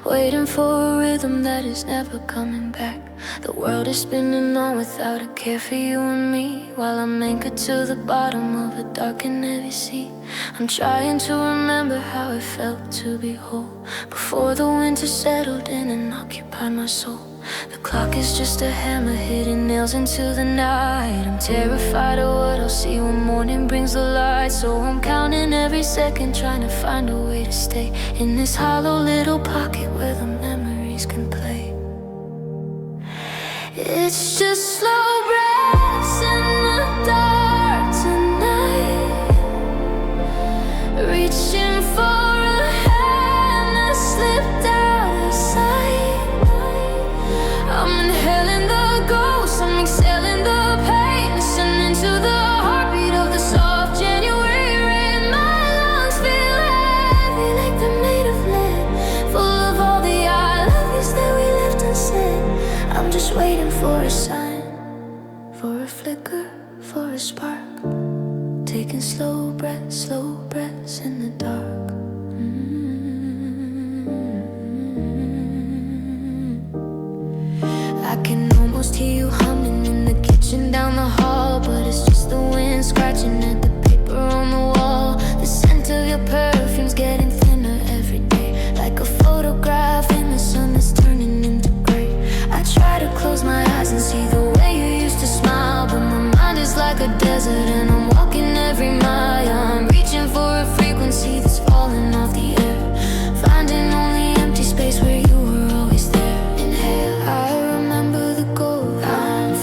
waiting for a rhythm that is never coming back. The world is spinning on without a care for you and me, while I'm anchored to the bottom of a dark and heavy sea. I'm trying to remember how it felt to be whole, before the winter settled in and occupied my soul. The clock is just a hammer hitting nails into the night. I'm terrified of what I'll see when morning brings the light. So I'm counting every second, trying to find a way to stay in this hollow little pocket where the memories can play. It's just slow breaths in the dark tonight, reaching for a hand that slipped out of sight. I'm inhaling the ghost, I'm exhaling the pain, listening to the heartbeat of the soft January rain. My lungs feel heavy like they're made of lead, full of all the I love yous that we left unsaid. I'm just waiting for a sign, for a flicker, for a spark, taking slow breaths in the dark. I can almost hear you humming in the kitchen down the hall, but it's just the wind scratching at the paper on the wall. The scent of your perfume's getting thinner every day, like a photograph in the sun that's turning into gray. I try to close my eyes and see the way you used to smile, but my mind is like a desert and I'm walking every mile. I'm reaching for a frequency that's falling off the air, finding only empty space where you were always there. Inhale, I remember the gold. I'm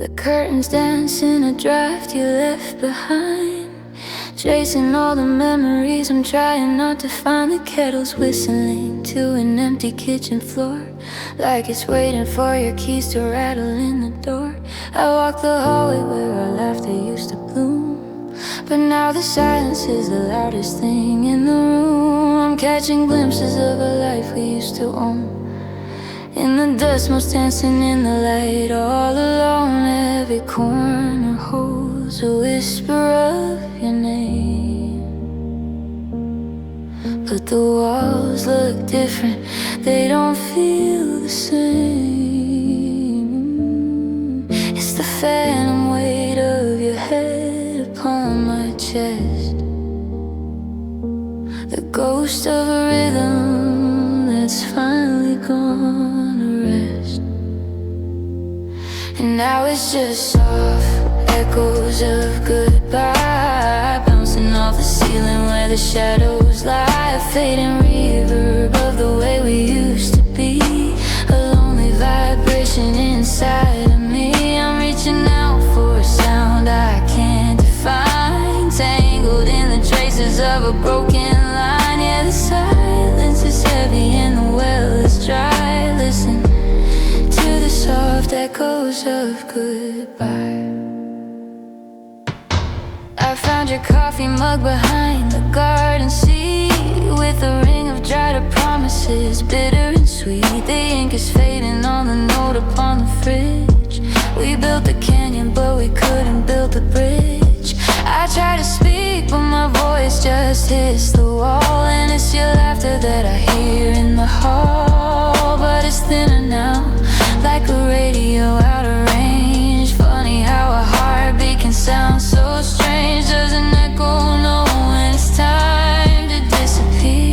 The curtains dance in a draft you left behind. Chasing all the memories, I'm trying not to find. The kettle's whistling to an empty kitchen floor, like it's waiting for your keys to rattle in the door. I walk the hallway where our laughter used to bloom, but now the silence is the loudest thing in the room. I'm catching glimpses of a life we used to own, in the dust, most dancing in the light, all alone. Every corner holds a whisper of your name, but the walls look different, they don't feel the same. It's the phantom weight of your head upon my chest, the ghost of a rhythm that's finally gone to rest. And now it's just soft echoes of goodbye, bouncing off the ceiling where the shadows lie. A fading reverb of the way we used to be, a lonely vibration inside of me. I'm reaching out for a sound I can't define, tangled in the traces of a broken line. Yeah, the silence is heavy and the well is dry. Listen to the soft echoes of goodbye. I found your coffee mug behind the garden seat, with a ring of dried up promises, bitter and sweet. The ink is fading on the note upon the fridge. We built the canyon, but we couldn't build the bridge. I try to speak, but my voice just hits the wall. And it's your laughter that I hear in the hall, but it's thinner now, like a radio out of range. Funny how a heartbeat can sound so strange, doesn't echo no when it's time to disappear.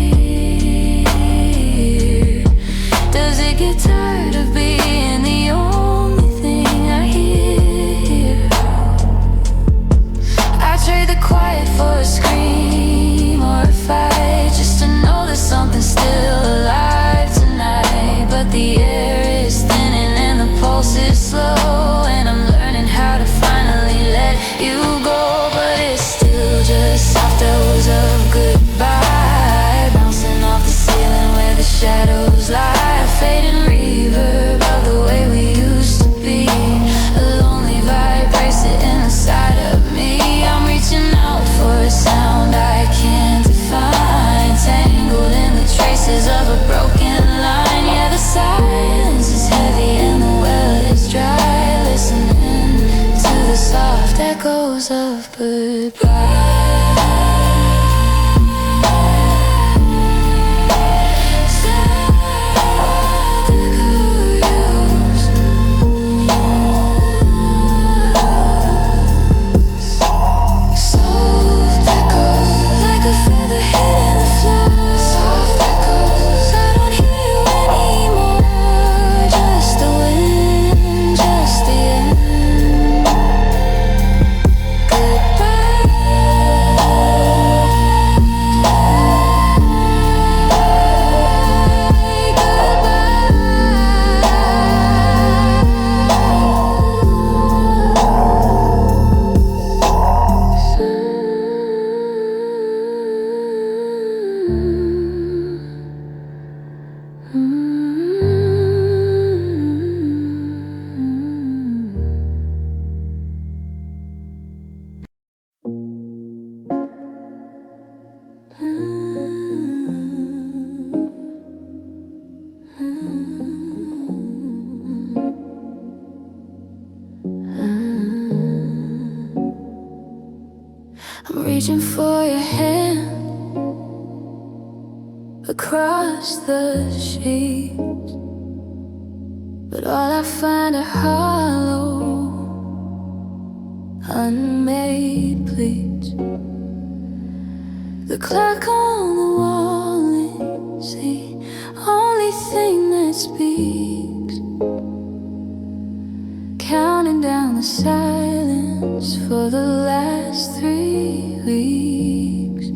Does it get tired of being the only thing I hear? I trade the quiet for a scream or a fight, just to know that something's still alive tonight. But the air is thinning and the pulse is slow, and I'm learning how to finally let you go. But it's still just soft echoes of goodbye, bouncing off the ceiling where the shadows lie. A fading reverb of the way we used to be, a lonely vibration inside of me. I'm reaching out for a sound I can't define, tangled in the traces of a broken line. Yeah, the silence is heavy and the well is dry. Listening to the soft echoes of goodbye. I'm reaching for your hand across the sheets, but all I find are hollow, unmade pleats. The clock on the wall is the only thing that speaks, counting down the silence for the last 3 weeks.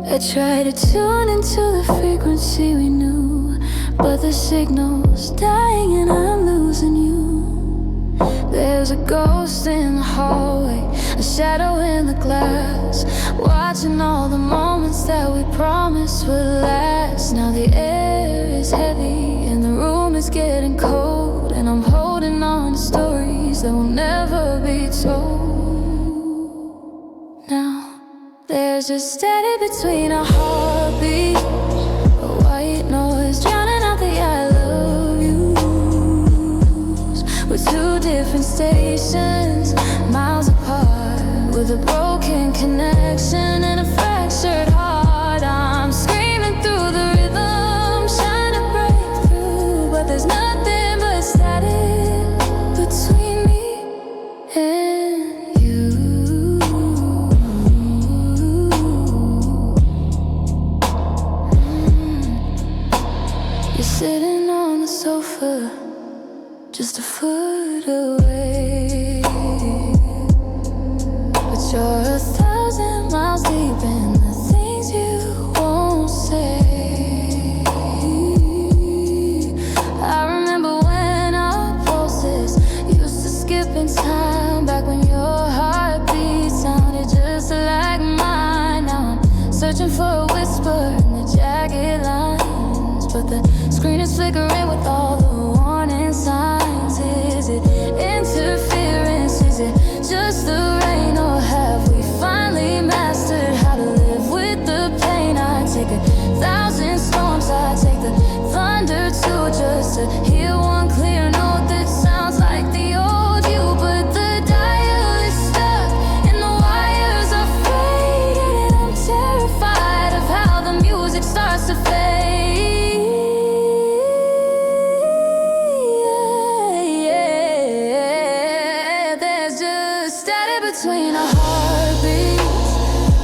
I try to tune into the frequency we knew, but the signal's dying and I'm losing you. was a ghost in the hallway, a shadow in the glass, watching all the moments that we promised would last. Now the air is heavy and the room is getting cold, and I'm holding on to stories that will never be told. Now there's just steady between our heartbeats, a white noise drowning out the I love yous. We're two different stations, miles apart, with a broken connection and a fractured heart. I'm screaming through the rhythm, trying to break through, but there's nothing but static between me and you. You're sitting on the sofa, just a foot away, but you're 1,000 miles deep in the things you won't say. I remember when our pulses used to skip in time, back when your heartbeat sounded just like mine. Now I'm searching for a whisper in the jagged lines, but the screen is flickering with all the warning signs. Is it interference? Is it just the rain? Or have we finally mastered how to live with the pain? I take 1,000 storms, I take the thunder too, just to hear one clear note that sounds like the old you. But the dial is stuck and the wires are faded, and I'm terrified of how the music starts to fade. Between our heartbeats,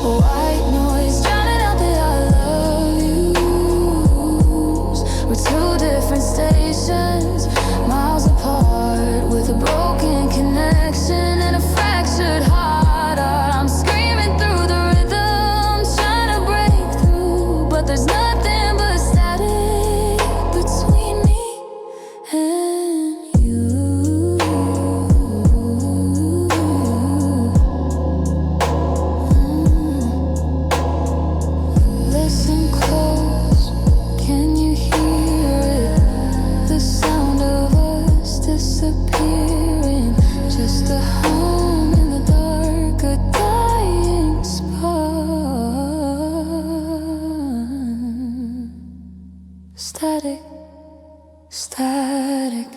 a white noise drowning out the I love yous. We're two different stations, miles apart, with a broken connection and a fractured heart. I'm screaming through the rhythm, trying to break through, but there's nothing but static between me and you. Disappearing, just a home in the dark, a dying spark. Static, static.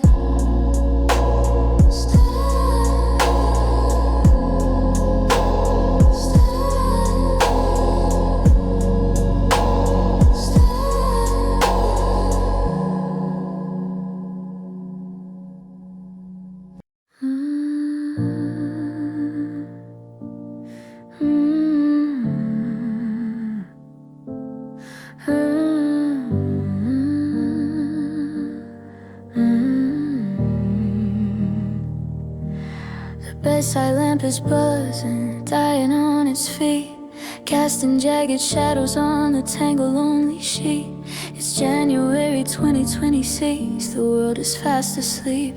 Bedside lamp is buzzing, dying on its feet, casting jagged shadows on the tangled lonely sheet. It's January 2026, the world is fast asleep,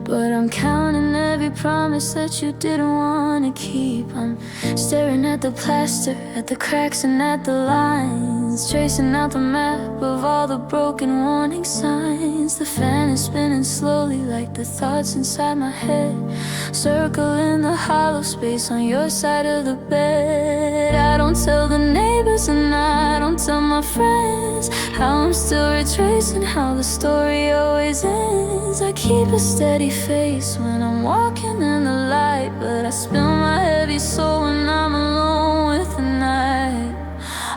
but I'm counting every promise that you didn't want to keep. I'm staring at the plaster, at the cracks and at the lines, tracing out the map of all the broken warning signs. The fan is spinning slowly like the thoughts inside my head, circling the hollow space on your side of the bed. I don't tell the neighbors and I don't tell my friends how I'm still retracing how the story always ends. I keep a steady face when I'm walking in the light, but I spill my heavy soul when I'm alone with the night.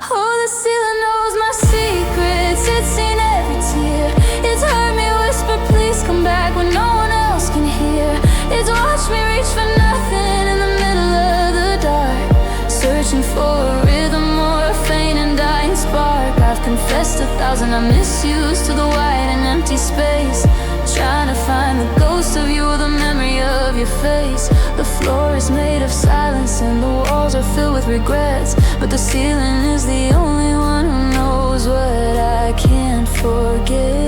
Oh, the ceiling knows my secrets, it's seen every tear. It's heard me whisper, please come back, when no one else can hear. It's watched me reach for nothing in the middle of the dark, searching for a rhythm or a faint and dying spark. I've confessed 1,000 I misused to the wide and empty space, trying to find the ghost of you, the memory of your face. The floor is made of silence and the walls are filled with regrets, but the ceiling is the only one who knows what I can't forget.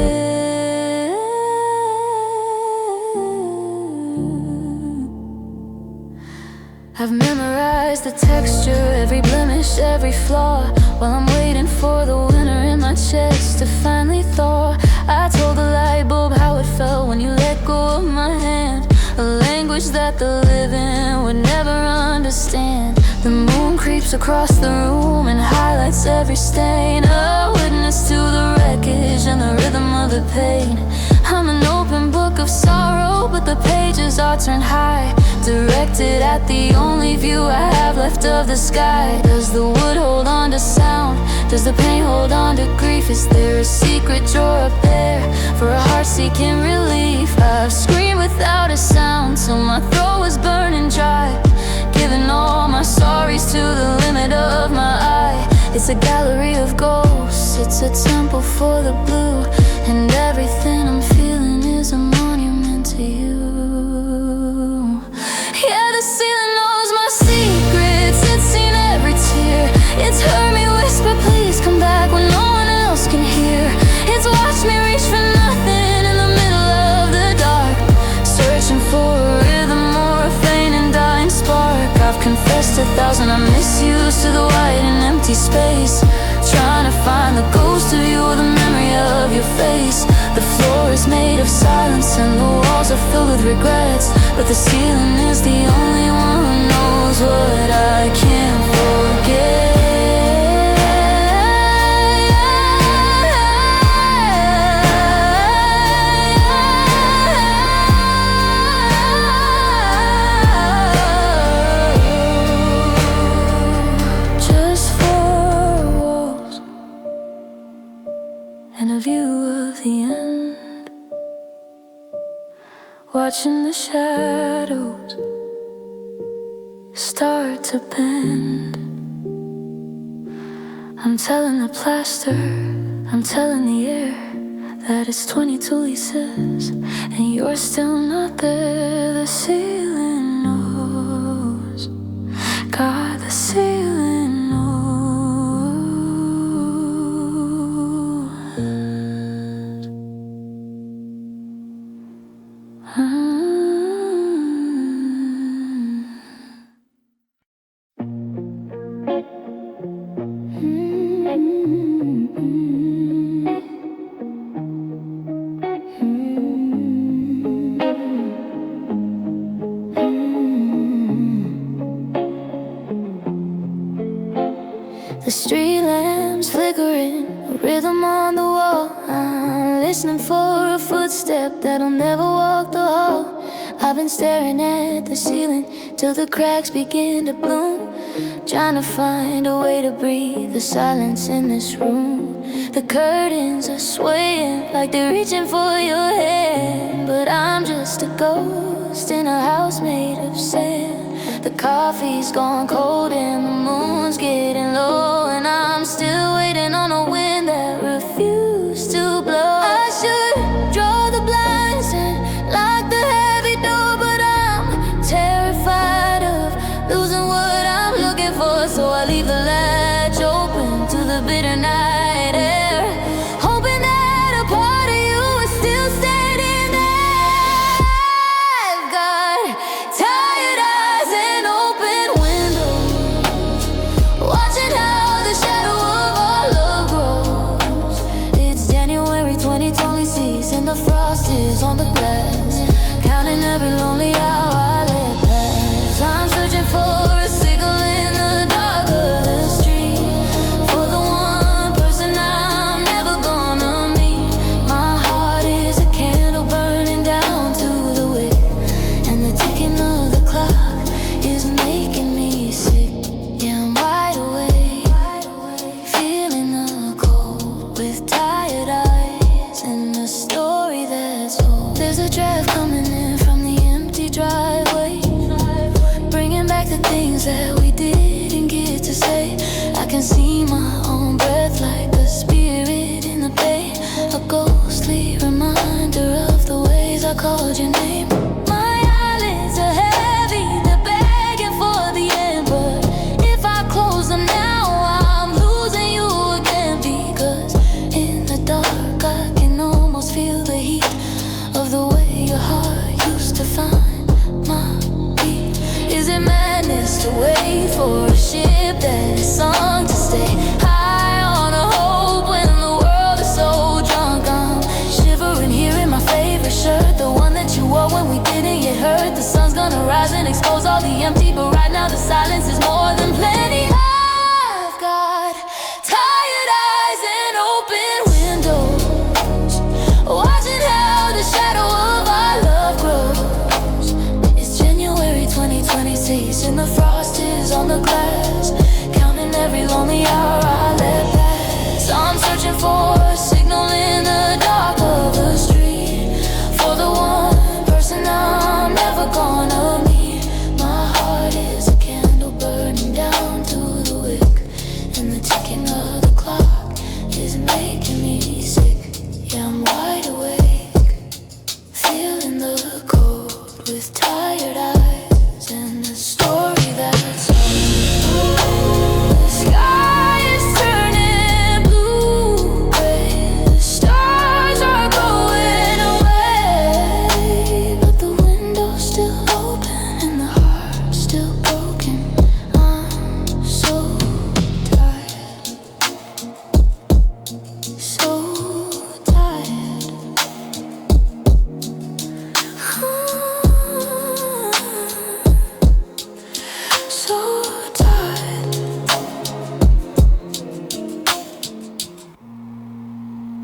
I've memorized the texture, every blemish, every flaw, while I'm waiting for the winter in my chest to finally thaw. I told the light bulb how it felt when you let go of my hand, a language that the living would never understand. The moon creeps across the room and highlights every stain, a witness to the wreckage and the rhythm of the pain. I'm an open book of sorrow, but the pages are turned high, directed at the only view I have left of the sky. Does the wood hold on to sound? Does the pain hold on to grief? Is there a secret drawer up there for a heart seeking relief? I've screamed without a sound till my throat was burning dry, giving all my sorries to the limit of my eye. It's a gallery of ghosts, it's a temple for the blue, and everything I'm feeling is a monument to you. Yeah, the ceiling knows my secrets, it's seen every tear. It's heard me whisper, please come back when no one else can hear. It's watched me reach for nothing in the middle of the dark, searching for a rhythm or a faint and dying spark. I've confessed 1,000 I misused to the white and empty space, trying to find the ghost of you or the memory of your face. The floor is made of silence and the walls are filled with regrets, but the ceiling is the only one who knows what I can't forget. And a view of the end, watching the shadows start to bend. I'm telling the plaster, I'm telling the air that it's 22 Lisas, and you're still not there. The ceiling knows, God, the ceiling knows. The street lamps flickering, a rhythm on the wall. I'm listening for a footstep that'll never walk the hall. I've been staring at the ceiling till the cracks begin to bloom, trying to find a way to breathe the silence in this room. The curtains are swaying like they're reaching for your hand, but I'm just a ghost in a house made of sand. The coffee's gone cold and the moon's getting low, and I'm still waiting on a wind that refused to blow. I should draw the blinds and lock the heavy door, but I'm terrified of losing what I'm looking for. So I leave the latch open to the bitter night air, hoping that a part of you is still standing there. I've got tired eyes and open windows, watching how the shadow of our love grows. It's January 2020 seas and the frost is on the glass, counting every lonely hour I let pass. I'm searching for a signal in the dark of the street, for the one person I'm never gonna meet. My heart is a candle burning down to the wick, and the ticking of the clock is making me sick. Yeah, I'm wide awake, feeling the cold, with tired eyes and a story that's old. There's a draft coming in from the empty driveway, bringing back the things that we didn't get to say. I can see my own breath like a spirit in the bay, a ghostly reminder of the ways I called your name. My eyelids are heavy, they're begging for the end, but if I close them now, I'm losing you again. Because in the dark I can almost feel the heat of the way your heart used to find my beat. Is it madness to wait for a ship that is sunk to stay high on a hope when the world is so drunk. I'm shivering here in my favorite shirt, the one that you wore when we didn't get hurt. The sun's gonna rise and expose all the empty, but right now the silence is more than plenty. I've got tired eyes and open windows, watching how the shadow of our love grows. It's January 2026 and the frost is on the glass, counting every lonely hour I let pass. I'm searching for a signal in the dark of the street, for the one person I'm never gonna meet. My heart is a candle burning down to the wick, and the ticking of the clock is making me sick. Yeah, I'm wide awake, feeling the cold with tired eyes and the story that's on. The sky is turning blue-gray, the stars are going away, but the window's still open and the heart's still broken. I'm so tired, so tired. So tired.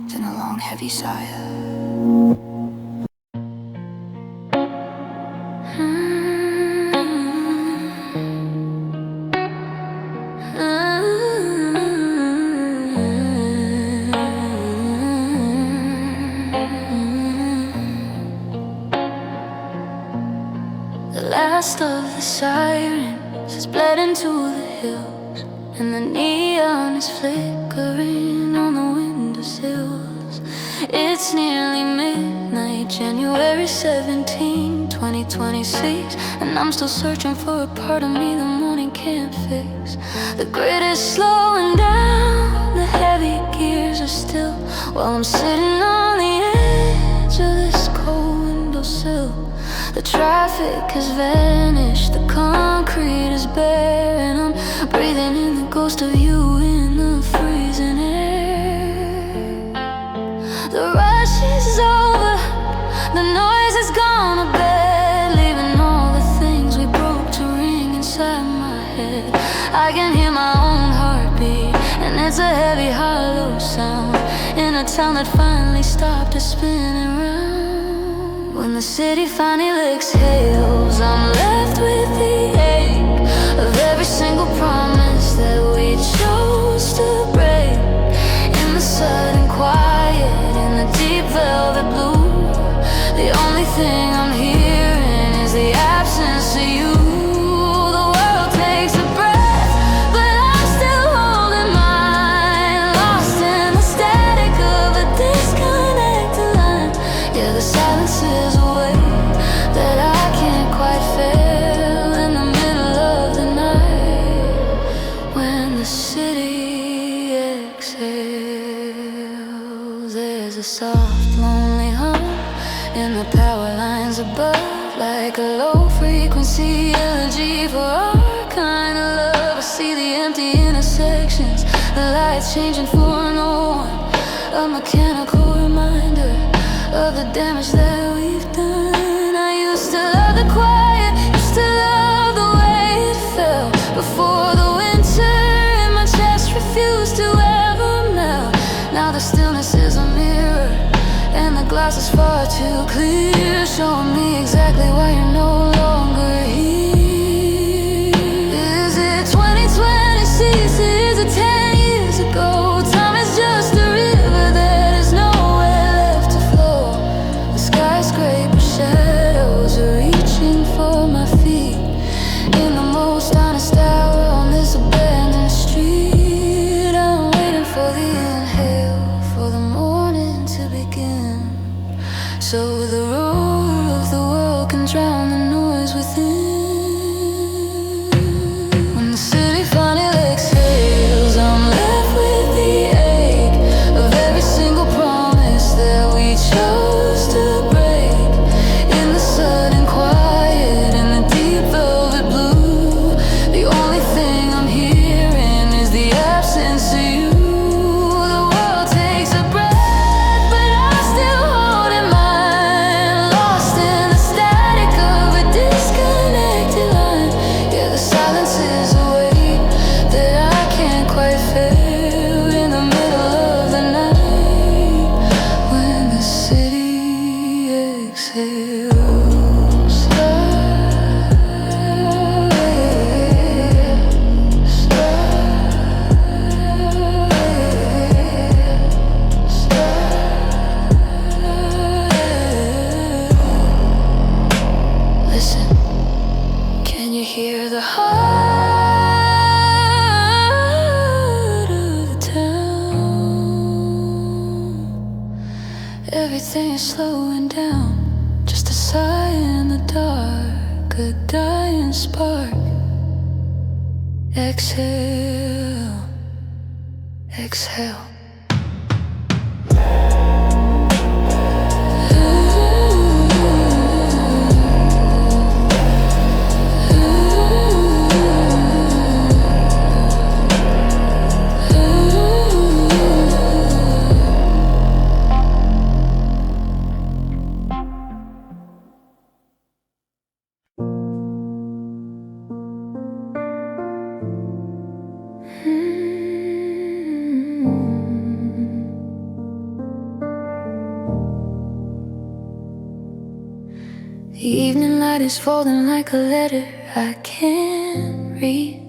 Then a long, heavy sigh. The last of the sirens has bled into the hills, and the neon is flickering on the windowsills. It's nearly midnight, January 17, 2026, and I'm still searching for a part of me the morning can't fix. The grid is slowing down, the heavy gears are still, while I'm sitting on the edge of this cold windowsill. The traffic has vanished, the concrete is bare, and I'm breathing in the ghost of you in the freezing air. The rush is over, the noise has gone to bed, leaving all the things we broke to ring inside my head. I can hear my own heartbeat, and it's a heavy, hollow sound in a town that finally stopped its spinning round. When the city finally exhales, I'm left with the ache of every single promise that we chose to break. In the sudden quiet, in the deep velvet blue, the only thing I'm hearing is the absence of you. The world takes a breath, but I'm still holding mine, lost in the static of a disconnected line. Yeah, the silence is a weight that I can't quite feel in the middle of the night. When the city exhales, there's a soft, lonely hum in the power lines above, like a low-frequency elegy for our kind of love. I see the empty intersections, the lights changing for no one, a mechanical reminder of the damage that we've done. I used to love the quiet, used to love the way it felt before the winter in my chest refused to ever melt. Now the stillness is a mirror, and the glass is far too clear, showing me exactly why you're no longer here. Is it 2026? Is it 10 years ago? Time is just a river that is nowhere left to flow. The skyscraper shadows are reaching for my feet in the most honest hour on this abandoned street. I'm waiting for the inhale, for the morning to begin, so the roar of the world can drown the noise within. When the city finally exhales, I'm left with the ache of every single promise that we chose to break. In the sudden quiet, in the deep velvet blue, the exhale slowly. Listen, can you hear the heart of the town? Everything is slowing down. Just a sigh in the dark, a dying spark. Exhale, exhale. The evening light is folding like a letter I can't read,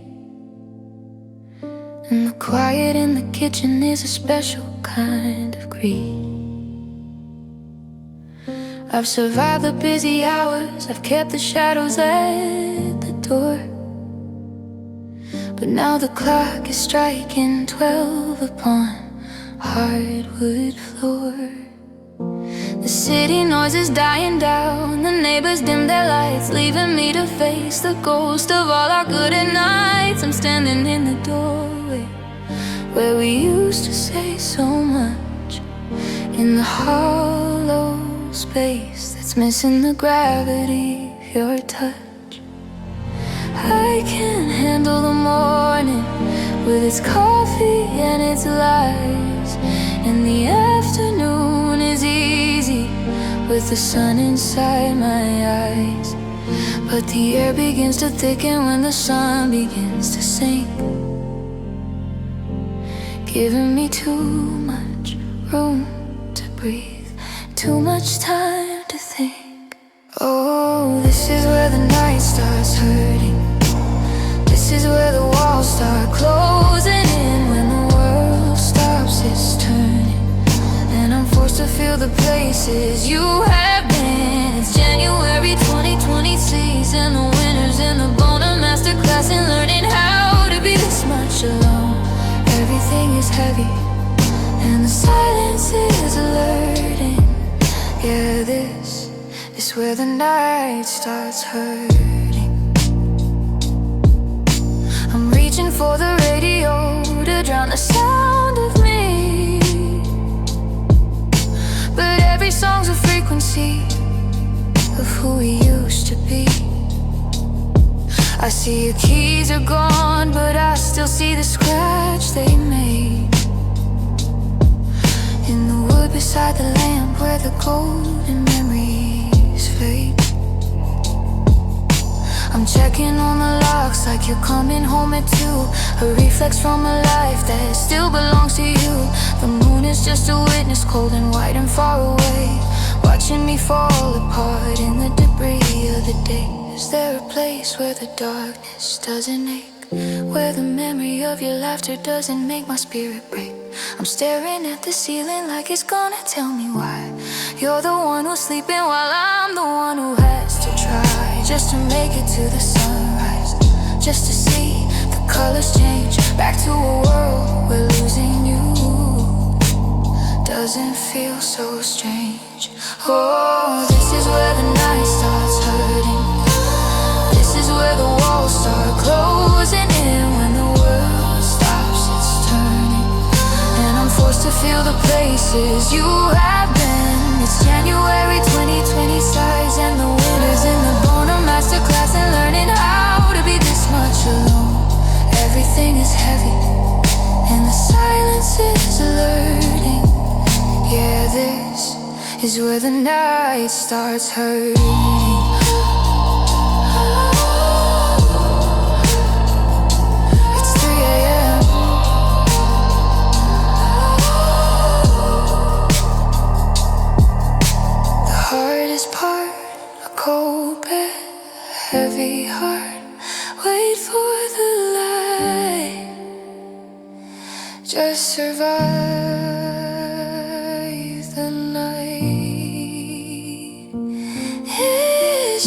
and the quiet in the kitchen is a special kind of greed. I've survived the busy hours, I've kept the shadows at the door, but now the clock is striking 12 upon hardwood floor. The city noise is dying down, the neighbors dim their lights, leaving me to face the ghost of all our good at nights. I'm standing in the doorway where we used to say so much, in the hollow space that's missing the gravity of your touch. I can't handle the morning with its coffee and its lies, and the afternoon is easy with the sun inside my eyes. But the air begins to thicken when the sun begins to sink, giving me too much room to breathe, too much time to think. Oh, this is where the night starts hurting. This is where the walls start closing in, when the world stops its turning, and I'm forced to feel the places you have been. It's January 2026, and the winter's in the Bona Masterclass in learning how to be this much alone. Everything is heavy, and the silence is alerting. Yeah, this is where the night starts hurting. I'm reaching for the radio to drown the sound of me, but every song's a frequency of who we used to be. I see your keys are gone, but I still see the scratch they made in the wood beside the lamp where the golden memories fade. I'm checking on the locks like you're coming home at 2, a reflex from a life that still belongs to you. The moon is just a witness, cold and white and far away, watching me fall apart in the debris of the day. Is there a place where the darkness doesn't ache, where the memory of your laughter doesn't make my spirit break? I'm staring at the ceiling like it's gonna tell me why you're the one who's sleeping while I'm the one who has to try, just to make it to the sunrise, just to see the colors change, back to a world where losing you doesn't feel so strange. Oh, this is where the night starts hurting. This is where the walls start closing in, when the world stops its turning, and I'm forced to feel the places you have been. It's January 2020 sighs, and the winter's in the Bona Masterclass in learning how to be this much alone. Everything is heavy, and the silence is alerting. Yeah, this is where the night starts hurting. Part cold bed, heavy heart, wait for the light. Just survive the night. It's